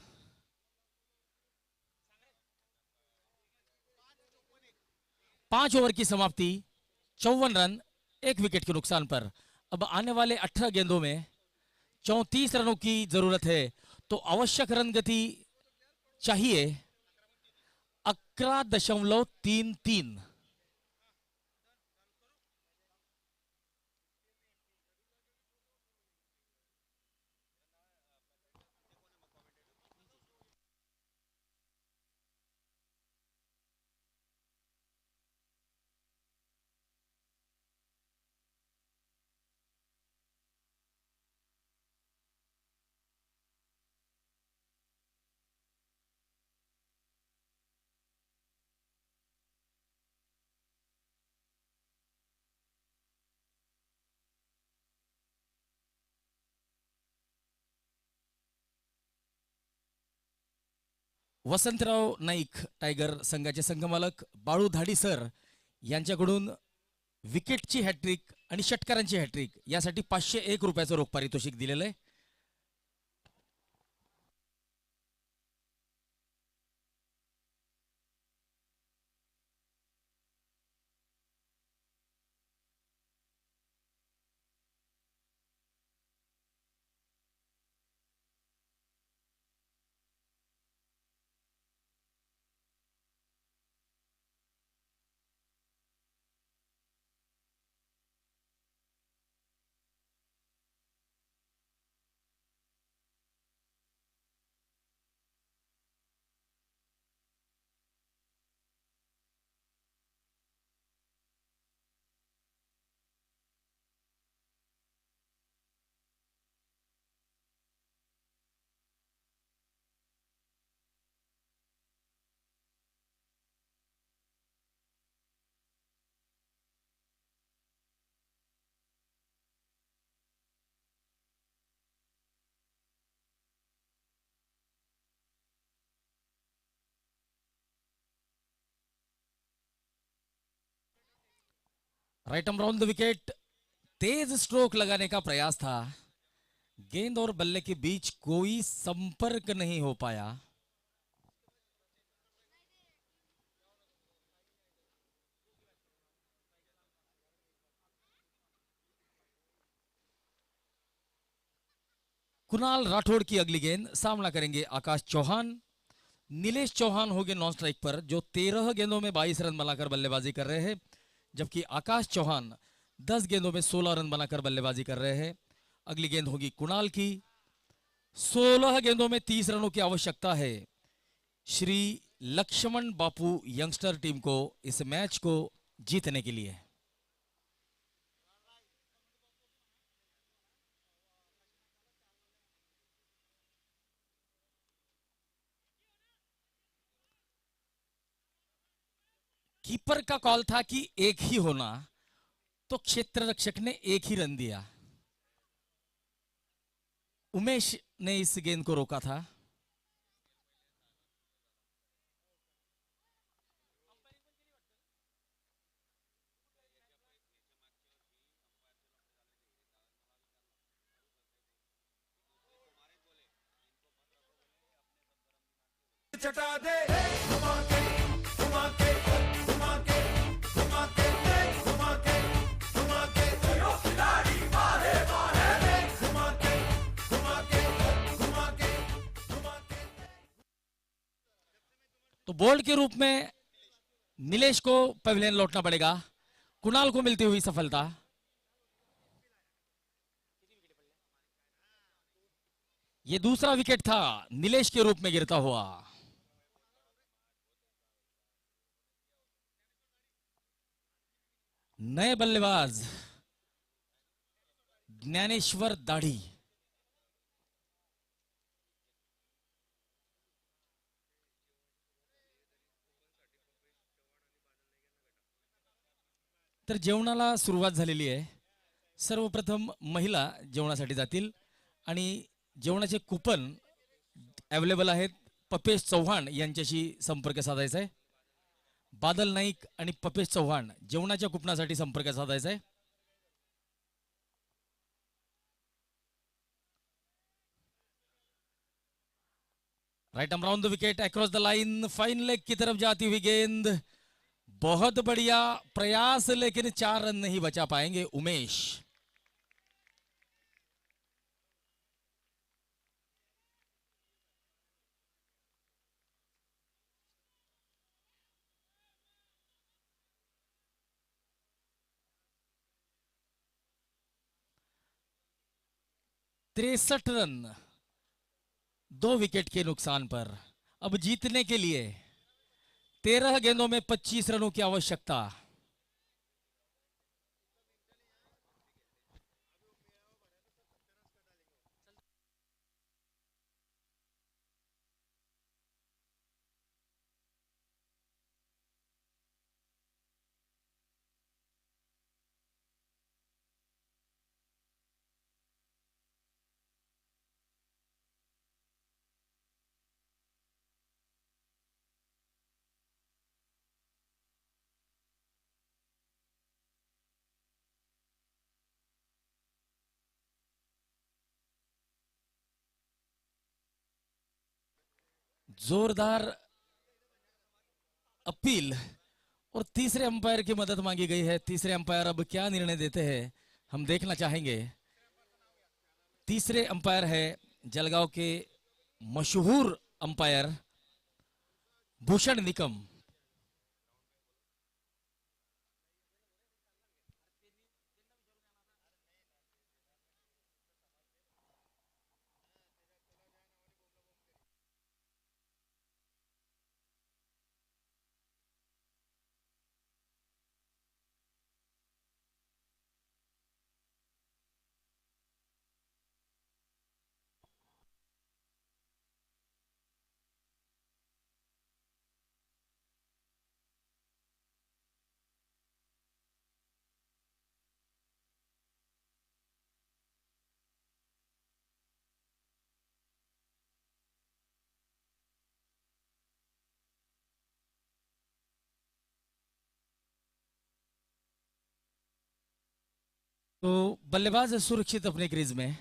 5 ओवर की समाप्ति, 54 रन, 1 विकेट के नुकसान पर। अब आने वाले 18 गेंदों में 34 रनों की जरूरत है, तो आवश्यक रन गति चाहिए 11.33। वसंतराव नाईक टायगर संघाचे संघमालक बाळू धाडी सर यांच्याकडून विकेटची हॅट्रिक आणि षटकारांची हॅट्रिक यासाठी 501 रुपयाचं रोख पारितोषिक दिलेलं आहे। Right arm round the wicket, Tej stroke लगाने का प्रयास था, गेंद और बल्ले के बीच कोई संपर्क नहीं हो पाया। कुणाल राठौड़ की अगली गेंद। सामना करेंगे आकाश चौहान। नीलेश चौहान होंगे नॉन स्ट्राइक पर, जो 13 गेंदों में 22 रन बनाकर बल्लेबाजी कर रहे हैं, जबकि आकाश चौहान 10 गेंदों में 16 रन बनाकर बल्लेबाजी कर रहे हैं। अगली गेंद होगी कुणाल की। 16 गेंदों में 30 रनों की आवश्यकता है श्री लक्ष्मण बापू यंगस्टर टीम को इस मैच को जीतने के लिए। कीपर का कॉल था कि एक ही होना, तो क्षेत्र रक्षक ने एक ही रन दिया। उमेश ने इस गेंद को रोका था। चटा दे घुमा के घुमा के घुमा के घुमा के घुमा के घुमा के तो बोल्ड के रूप में नीलेश को पवेलियन लौटना पड़ेगा। कुणाल को मिलती हुई सफलता। ये दूसरा विकेट था नीलेश के रूप में गिरता हुआ। नए बल्लेबाज ज्ञानेश्वर दाढ़ी। तर जेवणाला सुरुवात झालेली आहे। सर्वप्रथम महिला जेवणासाठी जातील आणि जेवणाचे कुपन अवेलेबल आहेत। पपेश चव्हाण यांच्याशी संपर्क साधायचा आहे। बादल नाईक आणि पपेश चव्हाण जेवणाच्या कुपनासाठी संपर्क साधायचा आहे। Right arm round the wicket across the line, fine leg की तरफ जाती हुई गेंद, बहुत बढ़िया प्रयास लेकिन 4 रन नहीं बचा पाएंगे उमेश। तिरसठ रन 2 विकेट के नुकसान पर। अब जीतने के लिए 13 गेंदों में 25 रनों की आवश्यकता। जोरदार अपील और तीसरे अंपायर की मदद मांगी गई है। तीसरे अंपायर अब क्या निर्णय देते हैं हम देखना चाहेंगे। तीसरे अंपायर है जलगांव के मशहूर अंपायर भूषण निकम। तो बल्लेबाज सुरक्षित अपने क्रीज में।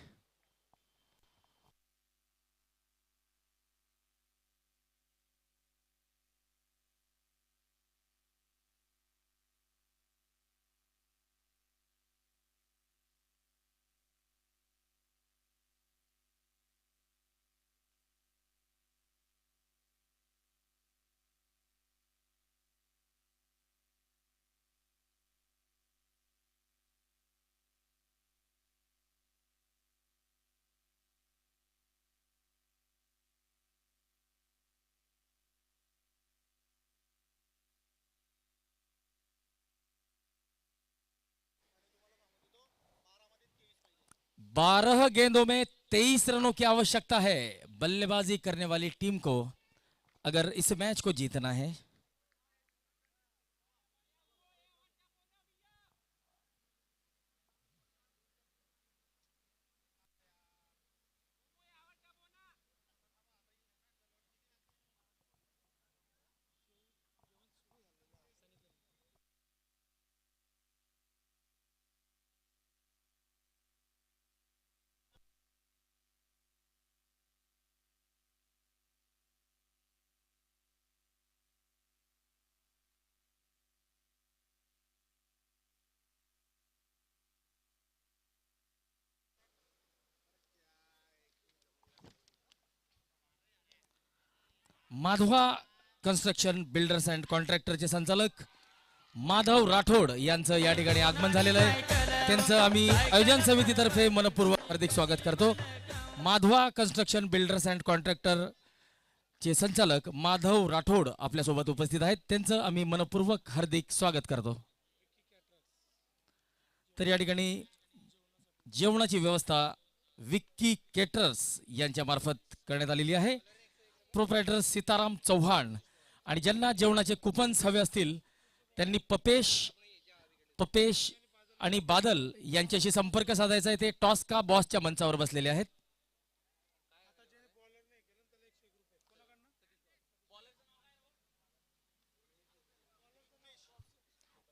बारह गेंदों में 23 रनों की आवश्यकता है बल्लेबाजी करने वाली टीम को अगर इस मैच को जीतना है। माधवा कन्स्ट्रक्शन बिल्डर्स अँड कॉन्ट्रॅक्टरचे संचालक माधव राठोड यांचं या ठिकाणी आगमन झालेलं आहे. त्यांचं आम्ही आयोजन समितीतर्फे मनपूर्वक हार्दिक स्वागत करतो. Madhava construction builders and contractor चे संचालक माधव राठोड आपल्यासोबत उपस्थित आहेत. त्यांचं आम्ही मनपूर्वक हार्दिक स्वागत करतो. तर या ठिकाणी जेवणाची व्यवस्था विक्की केटरर्स यांच्या मार्फत करण्यात आलेली आहे. प्रोप्रायटर सीताराम चव्हाण आणि ज्यांना जेवणाचे कुपन्स हवे असतील त्यांनी पपेश आणि बादल यांच्याशी संपर्क साधायचा आहे. ते टॉस्का बॉसच्या मंचावर बसलेले आहेत.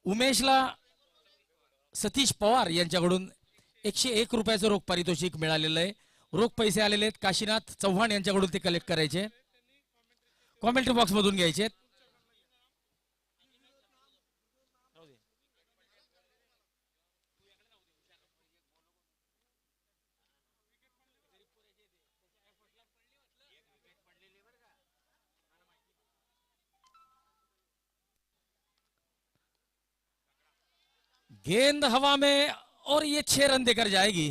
उमेशला सतीश पवार यांच्याकडून 101 रुपयाचं रोख पारितोषिक मिळालेलं आहे. रोख पैसे आलेले आहेत. काशीनाथ चव्हाण यांच्याकडून ते कलेक्ट करायचे, कॉमेंट्री बॉक्स मधून घ्यायचे. गेंद हवा में और ये 6 रन देकर जाएगी.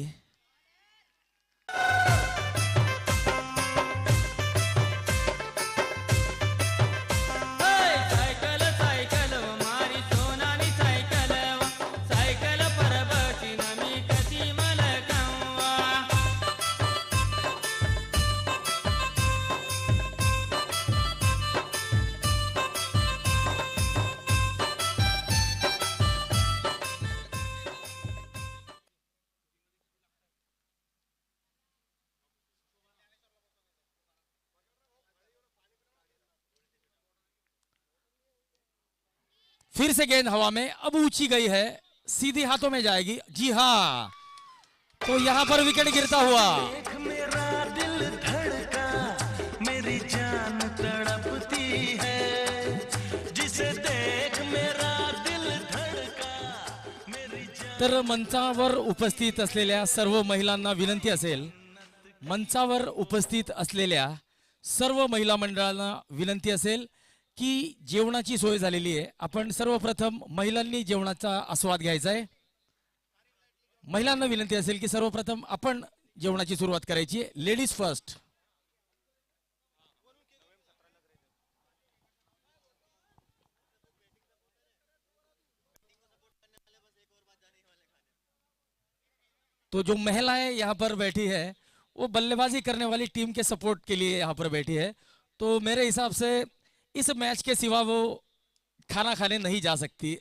सायकल सायकल मारी सोनानी सायकल सायकल पर बसीन मी कधी मलकावा. फिर से गेंद हवा में, अब ऊंची गई है, सीधी हाथों में जाएगी. जी हाँ, तो यहां पर विकेट गिरता हुआ. मेरा दिल धड़का मेरी जान तड़पती है जिसे देख मेरा दिल धड़का मेरी जान. तर मंचावर उपस्थित असलेल्या सर्व महिलांना विनंती असेल, मंचावर उपस्थित असलेल्या सर्व महिला मंडळांना विनंती असेल की जेवणाची सोय झालेली आहे. आपण सर्वप्रथम महिलांनी जेवणाचा आस्वाद घ्यायचा आहे. महिलांना विनंती असेल की सर्वप्रथम आपण जेवणाची सुरुवात करायची. Ladies first. तो जो महिलाएं यहाँ पर बैठी है वो बल्लेबाजी करने वाली टीम के सपोर्ट के लिए यहाँ पर बैठी है. तो मेरे हिसाब से इस मैच के सिवा वो खाना खाने नहीं जा सकती.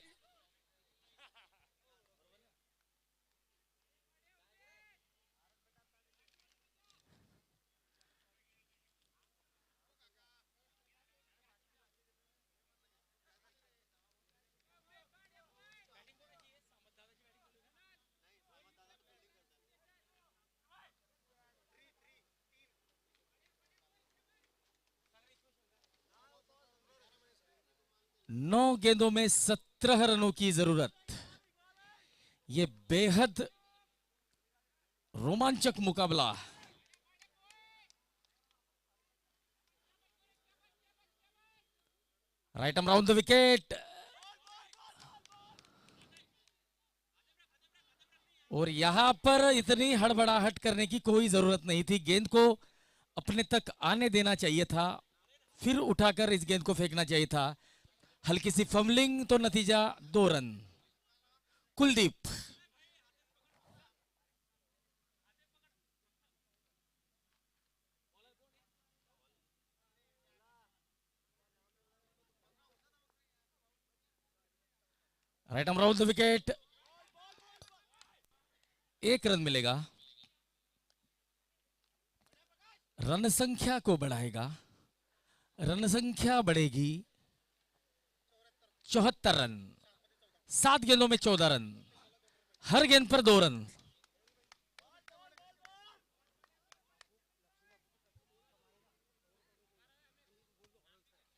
नौ गेंदों में 17 रनों की जरूरत. ये बेहद रोमांचक मुकाबला. Right arm round the wicket और यहां पर इतनी हड़बड़ाहट करने की कोई जरूरत नहीं थी. गेंद को अपने तक आने देना चाहिए था, फिर उठाकर इस गेंद को फेंकना चाहिए था. हल्की सी फम्बलिंग तो नतीजा 2 run. Kuldeep. Right arm round the wicket. 1 run मिलेगा. रन संख्या को बढ़ाएगा. रन संख्या बढ़ेगी 74 रन. 7 गेंदों में 14 रन. हर गेंद पर 2 रन.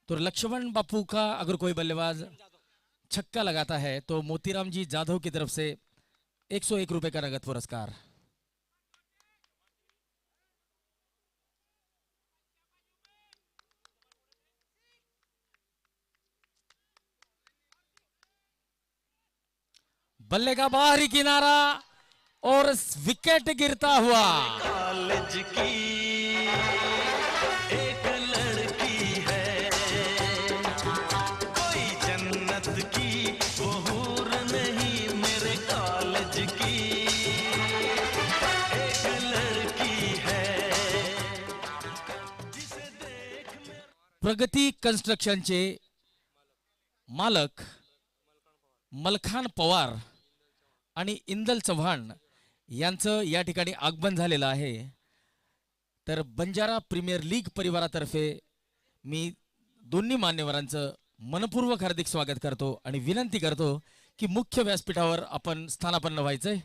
तो लक्ष्मण बापू का अगर कोई बल्लेबाज छक्का लगाता है तो मोतीराम जी जाधव की तरफ से 101 रुपए का नगद पुरस्कार. बल्ले का बाहरी किनारा और विकेट गिरता हुआ। कॉलेज की एक लड़की है, कोई जन्नत की वो हूर नहीं, मेरे कॉलेज की एक लड़की है जिसे देख मैं। प्रगती कन्स्ट्रक्शनचे मालक मलखान पवार आणि इंदल चव्हाण यांचं या ठिकाणी आगमन झालेलं आहे। तर बंजारा प्रीमियर लीग परिवारातर्फे मी दोन्ही मान्यवरांचं मनपूर्वक हार्दिक स्वागत करतो आणि विनंती करतो की मुख्य व्यासपीठावर आपण स्थानापन्न व्हायचंय।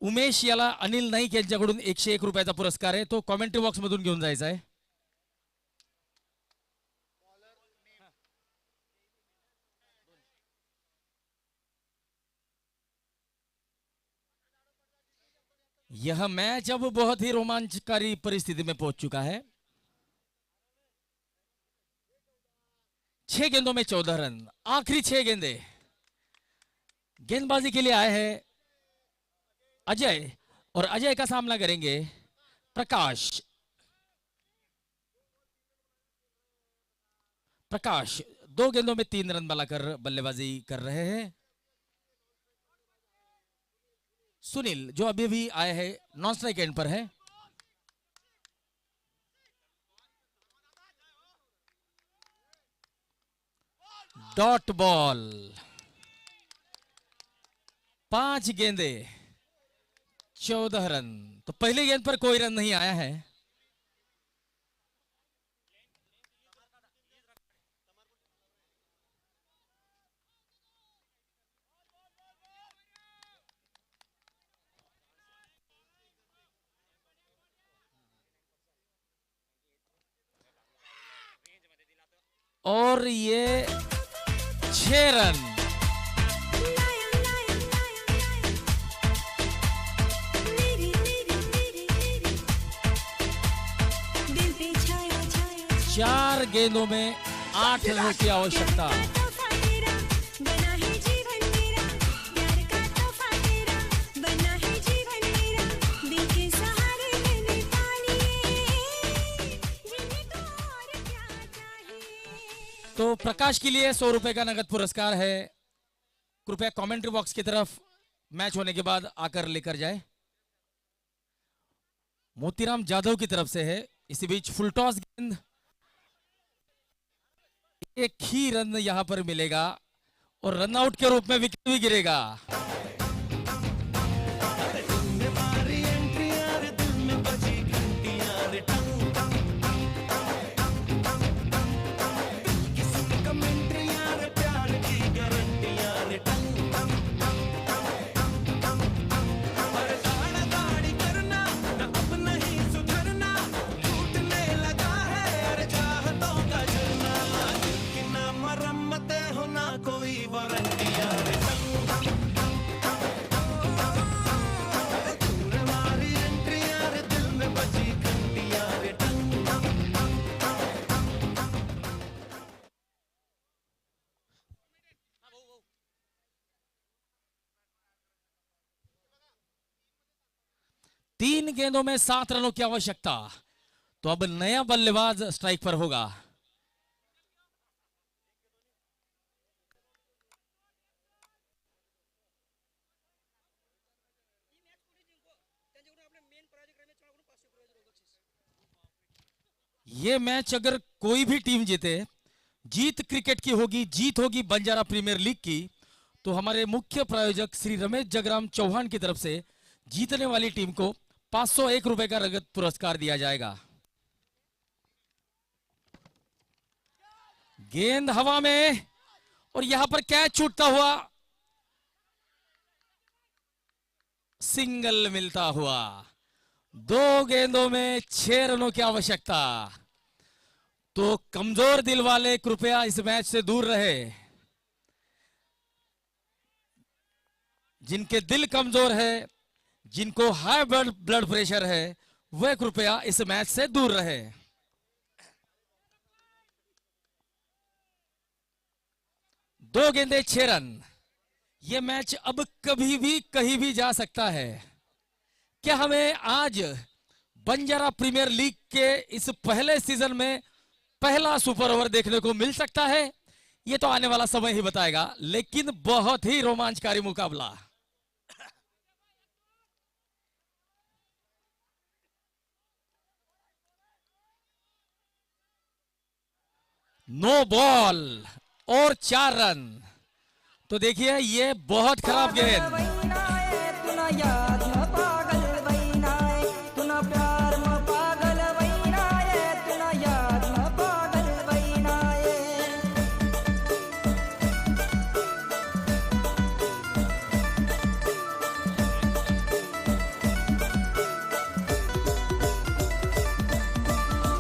उमेश याला अनिल नाईक यांच्याकडून 101 रुपयाचा पुरस्कार आहे, तो कॉमेंट्री बॉक्स मधून घेऊन जायचा आहे। यह मैच अब बहुत ही रोमांचकारी परिस्थिति में पहुंच चुका है। 6 गेंदों में 14 रन, आखिरी 6 गेंदे। गेंदबाजी के लिए आए हैं अजय और अजय का सामना करेंगे प्रकाश। प्रकाश 2 गेंदों में 3 रन बनाकर बल्लेबाजी कर रहे हैं। सुनील जो अभी भी आए हैं नॉन स्ट्राइक एंड पर है। डॉट बॉल, 5 गेंदे 14 रन। तो पहली गेंद पर कोई रन नहीं आया है। और ये 6 रन। चार गेंदों में 8 रनों की आवश्यकता। तो प्रकाश के लिए 100 रुपए का नगद पुरस्कार है। कृपया कमेंट्री बॉक्स की तरफ मैच होने के बाद आकर लेकर जाए। मोतीराम जाधव की तरफ से है। इसी बीच फुल टॉस गेंद, एक ही रन यहां पर मिलेगा और रन आउट के रूप में विकेट भी गिरेगा। तीन गेंदों में 7 रनों की आवश्यकता। तो अब नया बल्लेबाज स्ट्राइक पर होगा। ये मैच अगर कोई भी टीम जीते, जीत क्रिकेट की होगी, जीत होगी बंजारा प्रीमियर लीग की, तो हमारे मुख्य प्रायोजक श्री रमेश जगराम चौहान की तरफ से जीतने वाली टीम को 501 रुपए का नगद पुरस्कार दिया जाएगा। गेंद हवा में और यहां पर कैच छूटता हुआ, सिंगल मिलता हुआ। 2 गेंदों में 6 रनों की आवश्यकता। तो कमजोर दिल वाले कृपया इस मैच से दूर रहे। जिनके दिल कमजोर है, जिनको हाई ब्लड प्रेशर है, वह कृपया इस मैच से दूर रहे। 2 गेंदे 6 रन। ये मैच अब कभी भी कहीं भी जा सकता है। क्या हमें आज बंजारा प्रीमियर लीग के इस पहले सीजन में पहला सुपर ओवर देखने को मिल सकता है? ये तो आने वाला समय ही बताएगा, लेकिन बहुत ही रोमांचकारी मुकाबला। नो बॉल और 4 रन। तो देखिए ये बहुत खराब गेंद।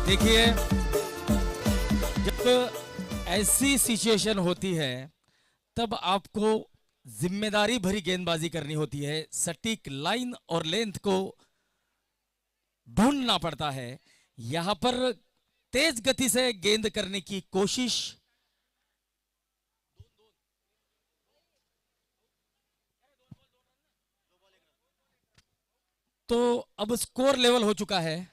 देखिए जब ऐसी सिचुएशन होती है तब आपको जिम्मेदारी भरी गेंदबाजी करनी होती है। सटीक लाइन और लेंथ को ढूंढना पड़ता है। यहां पर तेज गति से गेंद करने की कोशिश। तो अब स्कोर लेवल हो चुका है।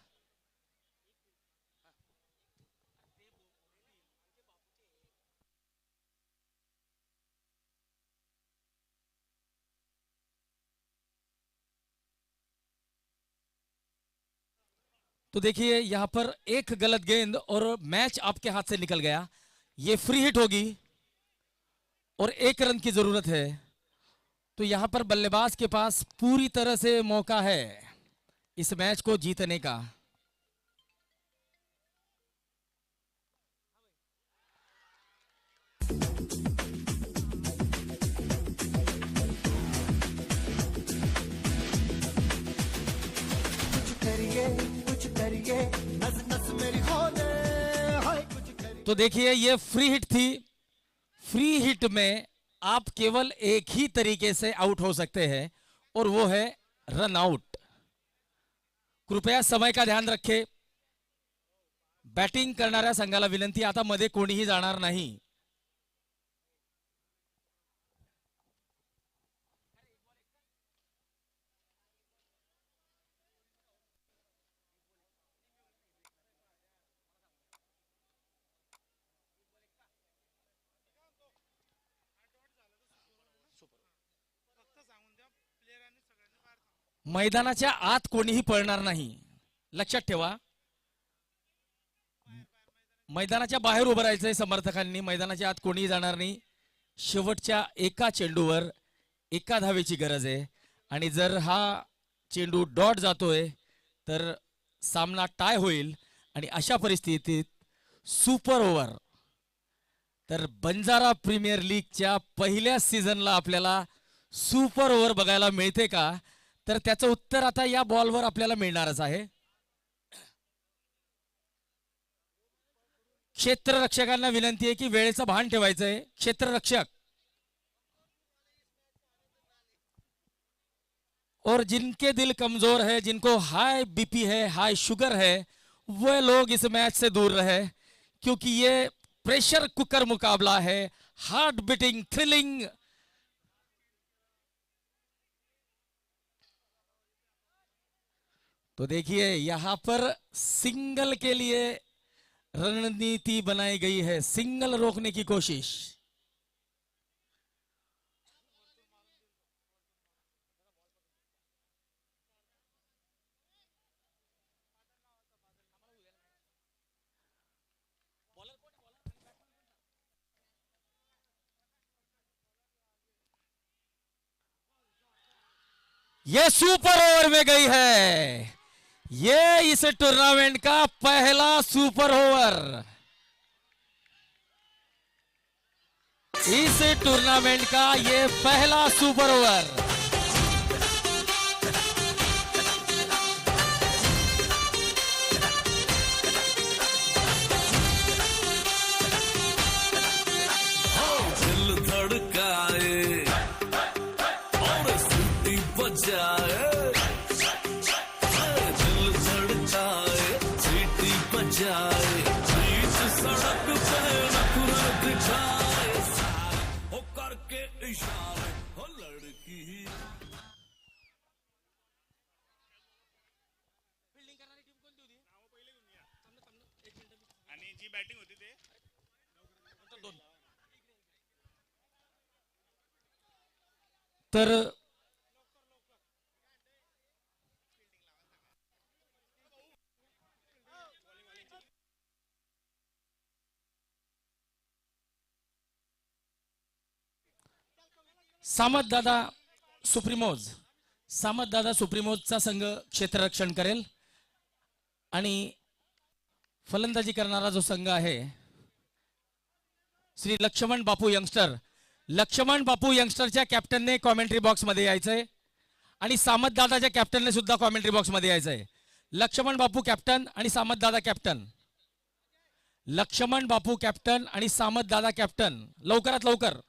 तो देखिए यहां पर एक गलत गेंद और मैच आपके हाथ से निकल गया। ये फ्री हिट होगी और 1 रन की जरूरत है। तो यहां पर बल्लेबाज के पास पूरी तरह से मौका है इस मैच को जीतने का। तो देखिए ये फ्री हिट थी। फ्री हिट में आप केवल एक ही तरीके से आउट हो सकते हैं और वो है रन आउट। कृपया समय का ध्यान रखें। बॅटिंग करणाऱ्या संघाला विनंती, आता मध्ये कोणीही जाणार नाही। मैदानाच्या आत कोणीही पळणार नाही, लक्षात ठेवा। मैदानाच्या बाहेर उभं राहायचंय समर्थकांनी, मैदानाच्या आत कोणीही जाणार नाही। शेवटच्या एका चेंडूवर एका धावेची गरज आहे आणि जर हा चेंडू डॉट जातोय तर सामना टाय होईल आणि अशा परिस्थितीत सुपर ओव्हर। तर बंजारा प्रीमियर लीगच्या पहिल्या सीझनला आपल्याला सुपर ओव्हर बघायला मिळते का? तर त्याचं उत्तर आता या बॉलवर आपल्याला मिळणारच आहे। क्षेत्ररक्षकांना विनंती आहे की वेळेचं भान ठेवायचंय। क्षेत्ररक्षक और जिनके दिल कमजोर है, जिनको हाई बीपी है, हाई शुगर है, वो लोग इस मैच से दूर रहे, क्योंकि ये प्रेशर कुकर मुकाबला है। Heart beating, thrilling. तो देखिए यहां पर सिंगल के लिए रणनीति बनाई गई है, सिंगल रोकने की कोशिश। ये सुपर ओवर में गई है। ये इस टूर्नामेंट का पहला सुपर ओवर। इस टूर्नामेंट का ये पहला सुपर ओवर। दिल धड़काए और सीटी बजाए, दिल धड़काए सीटी बजाए, बीच सड़क पे नखरा दिखाए। तर सामतदादा सुप्रीमोजचा संघ क्षेत्ररक्षण करेल आणि फलंदाजी करणारा जो संघ आहे श्री लक्ष्मण बापू यंगस्टरच्या कॅप्टनने कॉमेंट्री बॉक्स मध्ये यायचंय आणि सामतदादाच्या कॅप्टनने सुद्धा कॉमेंट्री बॉक्स मध्ये यायचंय. लक्ष्मण बापू कॅप्टन आणि सामतदादा कॅप्टन. लक्ष्मण बापू कॅप्टन आणि सामतदादा कॅप्टन लवकरात लवकर.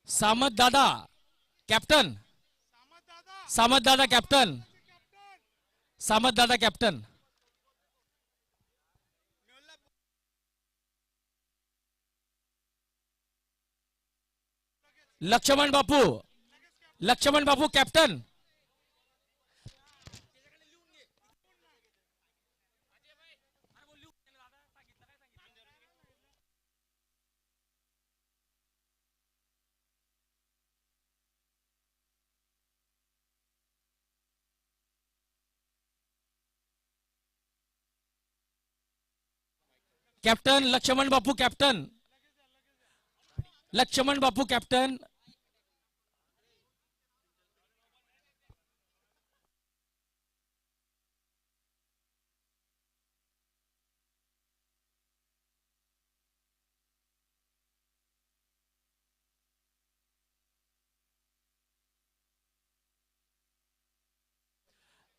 सामतदादा कॅप्टन. सामतदादा कॅप्टन. सामतदादा कॅप्टन. लक्ष्मण बापू कॅप्टन. कॅप्टन लक्ष्मण बापू कॅप्टन. लक्ष्मण बापू कॅप्टन.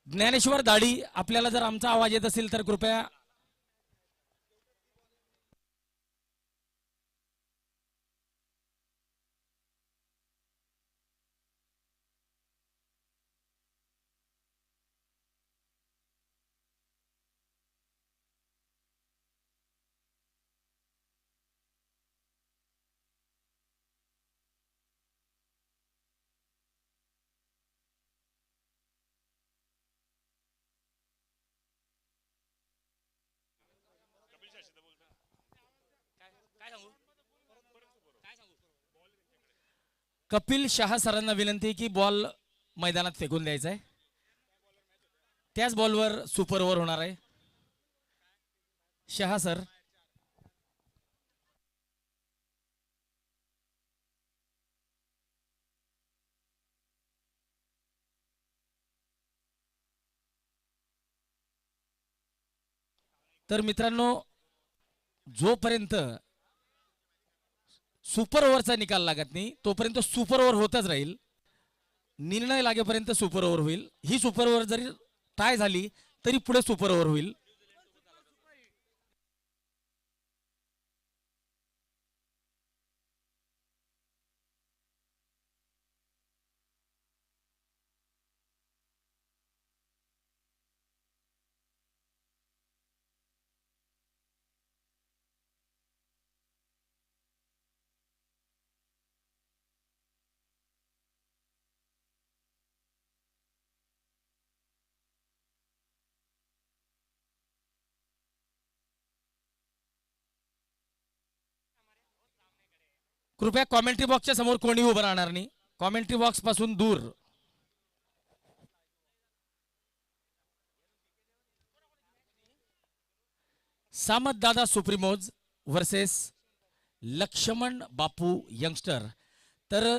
ज्ञानेश्वर दाढी, आपल्याला जर आमचा आवाज येत असेल तर कृपया कपिल शहा सरांना विनंती की बॉल मैदानात फेकून द्यायचा आहे. त्याच बॉलवर सुपर ओव्हर होणार आहे. शहा सर. तर मित्रांनो, जोपर्यंत सुपर ओव्हरचा निकाल लागत नाही तोपर्यंत सुपर ओव्हर होतच राहील. निर्णय लागेपर्यंत सुपर ओव्हर होईल. ही सुपर ओव्हर जरी टाय झाली तरी पुढे सुपर ओव्हर होईल. कृपया कॉमेंट्री बॉक्सच्या समोर कोणी उभं राहणार नाही. कॉमेंट्री बॉक्स पासून दूर. सामतदादा सुप्रीमोज वर्सेस लक्ष्मण बापू यंगस्टर. तर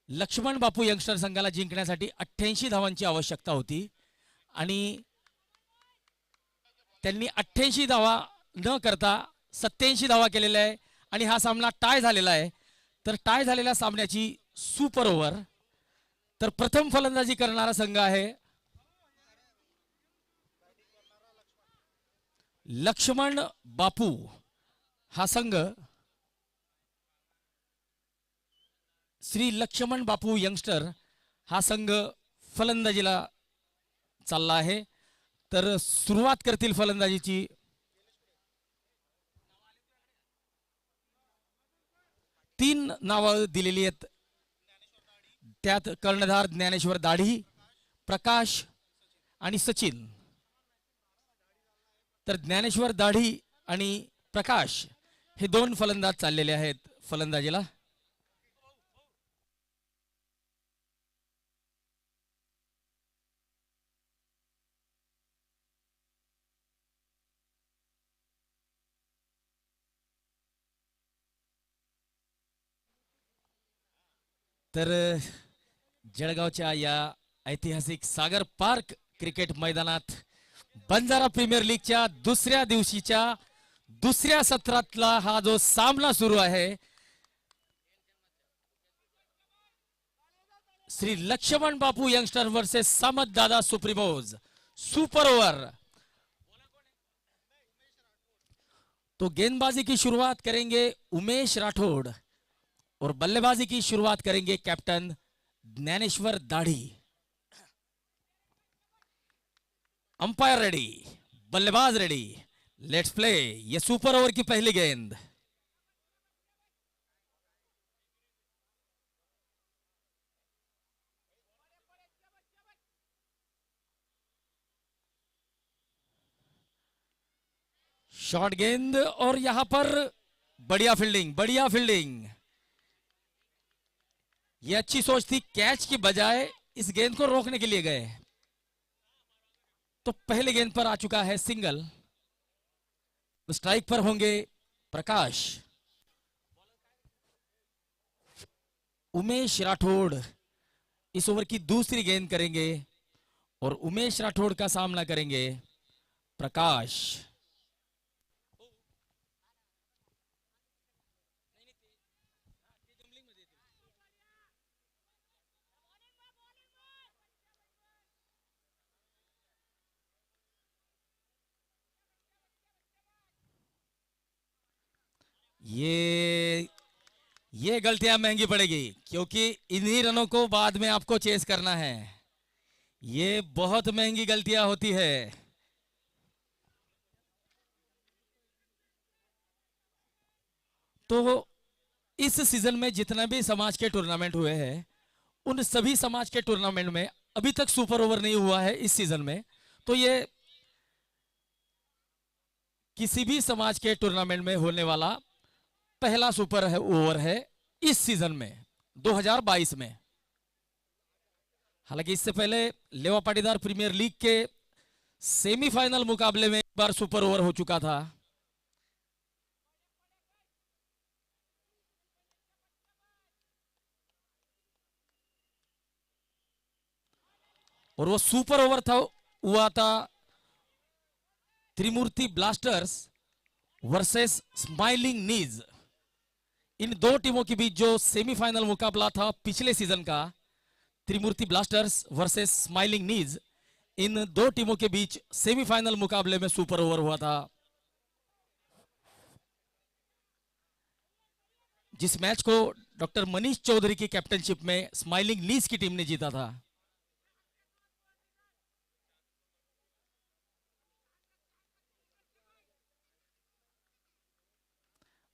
लक्ष्मण बापू यंगस्टर संघाला जिंकण्यासाठी 88 धावांची आवश्यकता होती आणि त्यांनी 88 धावा न करता 87 धावा केलेल्या आहे आणि हा सामना टाय झालेला आहे. तर टाय झालेल्या सामन्याची सुपर ओव्हर. तर प्रथम फलंदाजी करणारा संघ आहे लक्ष्मण बापू. हा संघ श्री लक्ष्मण बापू यंगस्टर हा संघ फलंदाजीला चालला आहे. तर सुरुवात करतील फलंदाजीची 3 नावं दिलेली आहेत. त्यात कर्णधार ज्ञानेश्वर दाढी, प्रकाश आणि सचिन. तर ज्ञानेश्वर दाढी आणि प्रकाश हे 2 फलंदाज चाललेले आहेत फलंदाजीला. तर जळगावच्या या ऐतिहासिक सागर पार्क क्रिकेट मैदानात बंजारा प्रीमियर लीगच्या दुसऱ्या दिवशीच्या दुसऱ्या सत्रातला हा जो सामना सुरू आहे, श्री लक्ष्मण बापू यंगस्टर वर्सेस सामत दादा सुप्रीमोज सुपर ओवर. तो गेंदबाजी की शुरुआत करेंगे उमेश राठौड़ और बल्लेबाजी की शुरुआत करेंगे कैप्टन ज्ञानेश्वर दाढ़ी. अंपायर रेडी, बल्लेबाज रेडी, लेट्स प्ले. ये सुपर ओवर की पहली गेंद. शॉर्ट गेंद और यहां पर बढ़िया फील्डिंग, बढ़िया फील्डिंग. ये अच्छी सोच थी, कैच की बजाय इस गेंद को रोकने के लिए गए. तो पहले गेंद पर आ चुका है सिंगल. स्ट्राइक पर होंगे प्रकाश. उमेश राठौड़ इस ओवर की दूसरी गेंद करेंगे और उमेश राठौड़ का सामना करेंगे प्रकाश. ये गलतियां महंगी पड़ेगी, क्योंकि इन्हीं रनों को बाद में आपको चेस करना है. ये बहुत महंगी गलतियां होती है. तो इस सीजन में जितना भी समाज के टूर्नामेंट हुए हैं, उन सभी समाज के टूर्नामेंट में अभी तक सुपर ओवर नहीं हुआ है इस सीजन में. तो ये किसी भी समाज के टूर्नामेंट में होने वाला पहला सुपर ओवर है इस सीजन में 2022 में. हालांकि इससे पहले लेवा पाटीदार प्रीमियर लीग के सेमीफाइनल मुकाबले में एक बार सुपर ओवर हो चुका था. और वो सुपर ओवर हुआ था त्रिमूर्ति ब्लास्टर्स वर्सेस स्माइलिंग नीज. इन 2 टीमों के बीच जो सेमीफाइनल मुकाबला था पिछले सीजन का, त्रिमूर्ति ब्लास्टर्स वर्सेस स्माइलिंग नीज, इन 2 टीमों के बीच सेमीफाइनल मुकाबले में सुपर ओवर हुआ था, जिस मैच को डॉक्टर मनीष चौधरी की कैप्टनशिप में स्माइलिंग नीज की टीम ने जीता था.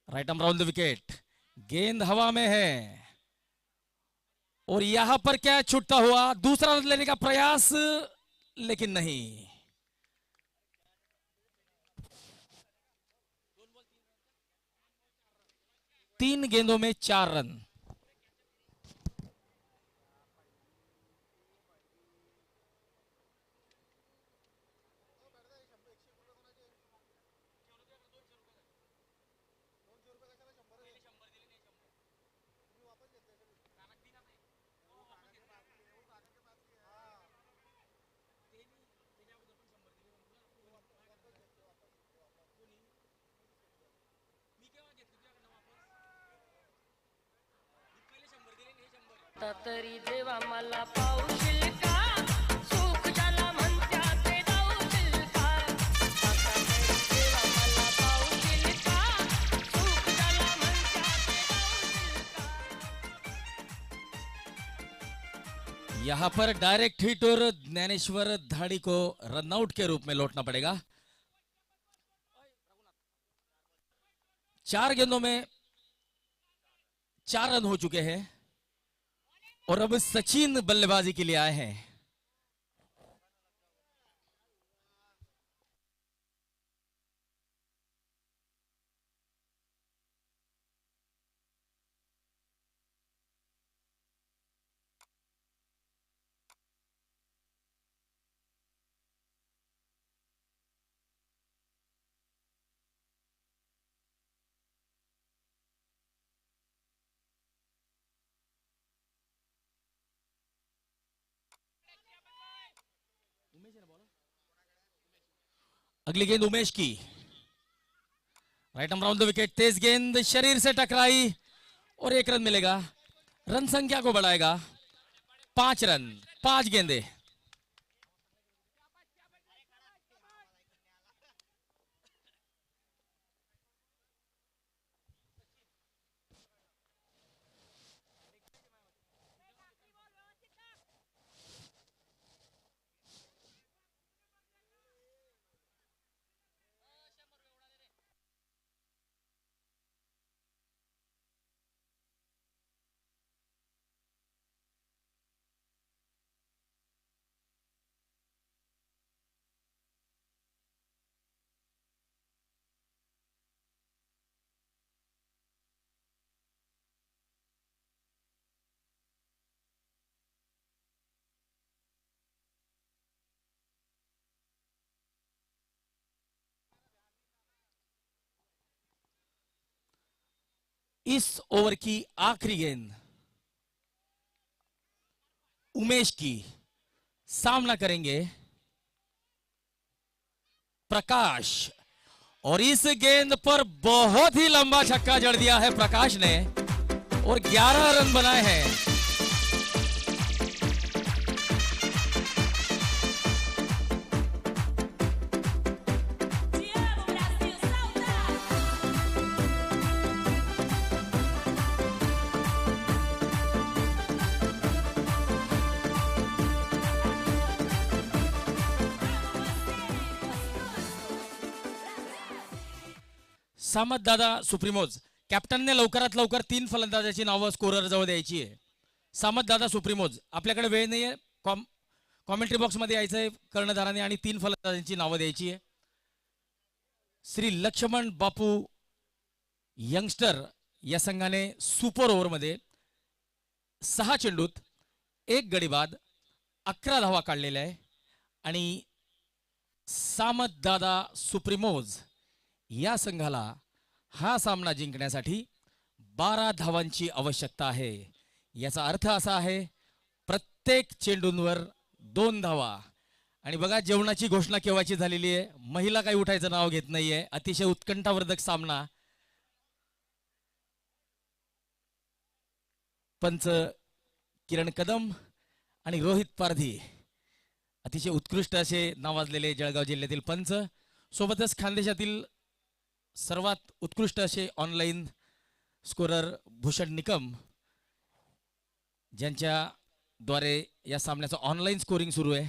Right arm round the wicket. गेंद हवा में है और यहां पर क्या छूटता हुआ दूसरा रन लेने का प्रयास, लेकिन नहीं. तीन गेंदों में 4 रन. तरी देवा मला पाऊशील का, सुख ज्याला म्हणत्यात ते गाऊशील का. आता तरी देवा मला पाऊशील का, सुख ज्याला म्हणत्यात ते गाऊशील का. यहां पर डायरेक्ट हिट और ज्ञानेश्वर धाड़ी को रनआउट के रूप में लौटना पड़ेगा. 4 गेंदों में 4 रन हो चुके हैं और अब सचिन बल्लेबाजी के लिए आए हैं। अगली गेंद उमेश की, राइट अराउंड द विकेट, तेज गेंद शरीर से टकराई और 1 रन मिलेगा। रन संख्या को बढ़ाएगा 5 रन, 5 गेंदे। इस ओवर की आखिरी गेंद उमेश की, सामना करेंगे प्रकाश और इस गेंद पर बहुत ही लंबा छक्का जड़ दिया है प्रकाश ने और 11 रन बनाए हैं। सामत दादा सुप्रीमोज, कॅप्टनने लवकरात लवकर 3 फलंदाजाची नावं स्कोरर जवळ द्यायची आहे। सामत दादा सुप्रीमोज, आपल्याकडे वेळ नाहीये, कॉमेंट्री बॉक्स मध्ये यायचंय कर्णधाराने आणि 3 फलंदाजांची नावं द्यायची आहे। श्री लक्ष्मण बापू यंगस्टर या संघाने सुपर ओव्हर मध्ये 6 चेंडूत 1 गडी बाद 11 धावा काढलेल्या आहे आणि सामत दादा सुप्रीमोज या संघाला हा सामना जिंकण्यासाठी 12 धावांची आवश्यकता आहे। याचा अर्थ असा आहे प्रत्येक चेंडूंवर 2 धावा। आणि बघा जेवणाची घोषणा केव्हाची झालेली आहे, महिला काही उठायचं नाव घेत नाहीये। अतिशय उत्कंठावर्धक सामना। पंच किरण कदम आणि रोहित पारधी अतिशय उत्कृष्ट असे नावाजलेले जळगाव जिल्ह्यातील पंच, सोबतच खानदेशातील सर्वात उत्कृष्ट असे ऑनलाईन स्कोरर भूषण निकम, ज्यांच्या द्वारे या सामन्याचं ऑनलाईन स्कोरिंग सुरू आहे।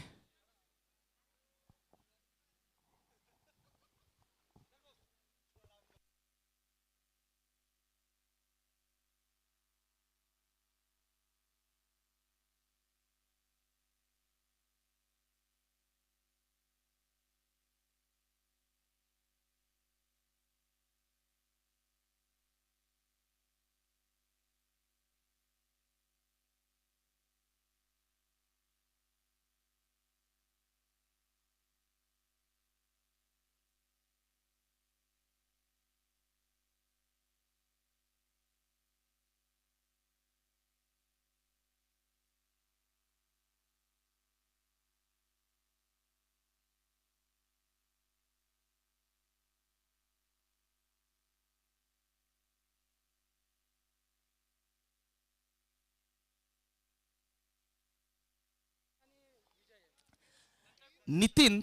नितीन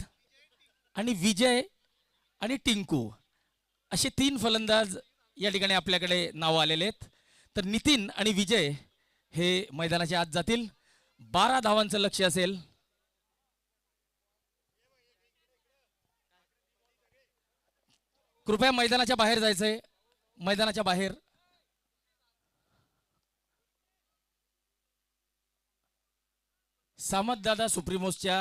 आणि विजय आणि टिंकू असे 3 फलंदाज या ठिकाणी आपल्याकडे नाव आलेले आहेत। तर नितीन आणि विजय हे मैदानाच्या आत जातील। 12 धावांचं लक्ष्य असेल। कृपया मैदानाच्या बाहेर जायचंय, मैदानाच्या बाहेर। सामतदादा सुप्रीमोसच्या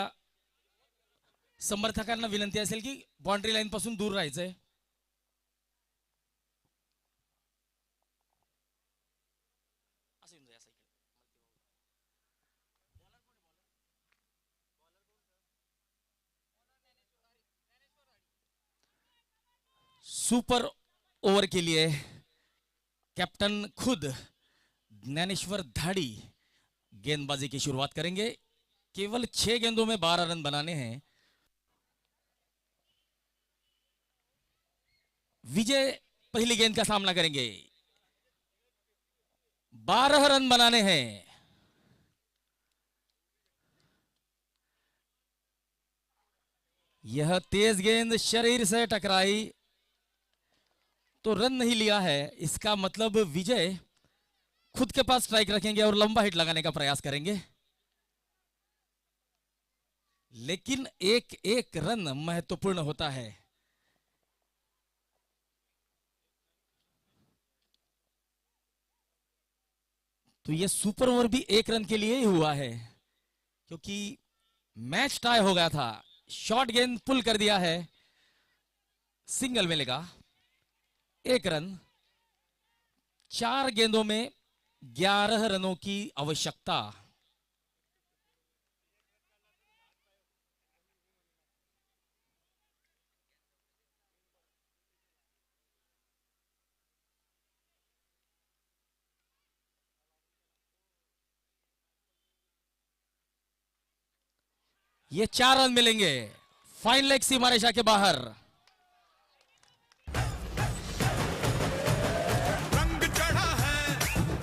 समर्थकांना विनंती असेल की बाउंड्री लाईन पासून दूर राहायचंय. सुपर ओवर के लिए कैप्टन खुद ज्ञानेश्वर धाड़ी गेंदबाजी की शुरुआत करेंगे. केवल 6 गेंदों में 12 रन बनाने हैं. विजय पहली गेंद का सामना करेंगे. 12 रन बनाने हैं. यह तेज गेंद शरीर से टकराई तो रन नहीं लिया है. इसका मतलब विजय खुद के पास स्ट्राइक रखेंगे और लंबा हिट लगाने का प्रयास करेंगे. लेकिन एक एक रन महत्वपूर्ण होता है. तो यह सुपर ओवर भी 1 रन के लिए ही हुआ है क्योंकि मैच टाई हो गया था. शॉर्ट गेंद पुल कर दिया है. सिंगल मिलेगा. 1 रन. 4 गेंदों में 11 रनों की आवश्यकता. ये 4 रन मिलेंगे. फाइन लेग सीमा रेखा के बाहर. रंग चढ़ा है,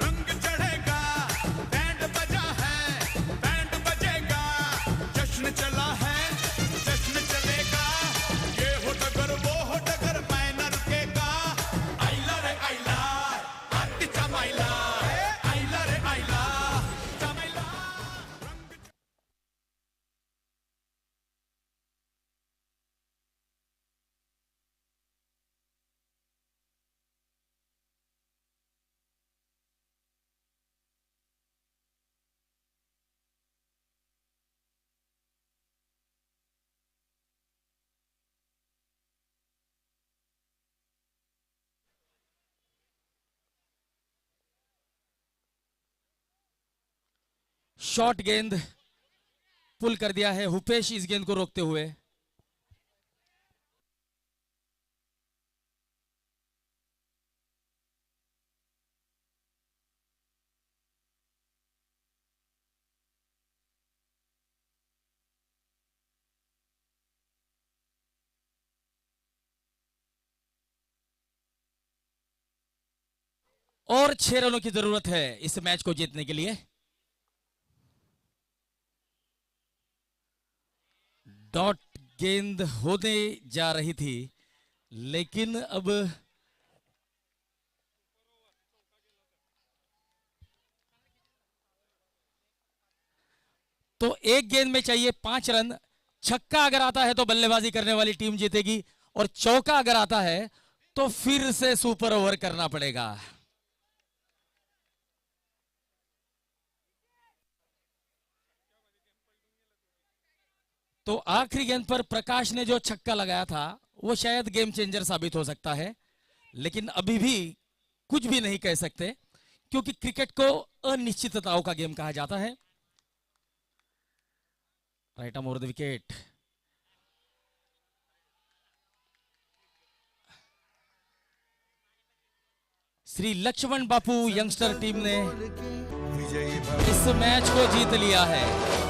रंग चढ़ेगा, बैंड बजा है, बैंड बजेगा, जश्न चला है, जश्न चलेगा. ये हो डगर, वो हो डगर, मैं न रुकेगा. आइला रे आइला, हाथी चमाइला, आइला रे आइला, चमाइला. शॉर्ट गेंद पुल कर दिया है हुपेश इस गेंद को रोकते हुए. और 6 रनों की जरूरत है इस मैच को जीतने के लिए. डॉट गेंद होने जा रही थी लेकिन अब तो एक गेंद में चाहिए 5 रन. छक्का अगर आता है तो बल्लेबाजी करने वाली टीम जीतेगी और चौका अगर आता है तो फिर से सुपर ओवर करना पड़ेगा. तो आखिरी गेंद पर प्रकाश ने जो छक्का लगाया था वो शायद गेम चेंजर साबित हो सकता है. लेकिन अभी भी कुछ भी नहीं कह सकते क्योंकि क्रिकेट को अनिश्चितताओं का गेम कहा जाता है. Right arm over the wicket. Shri Lakshman Bapu youngster team ने इस मैच को जीत लिया है.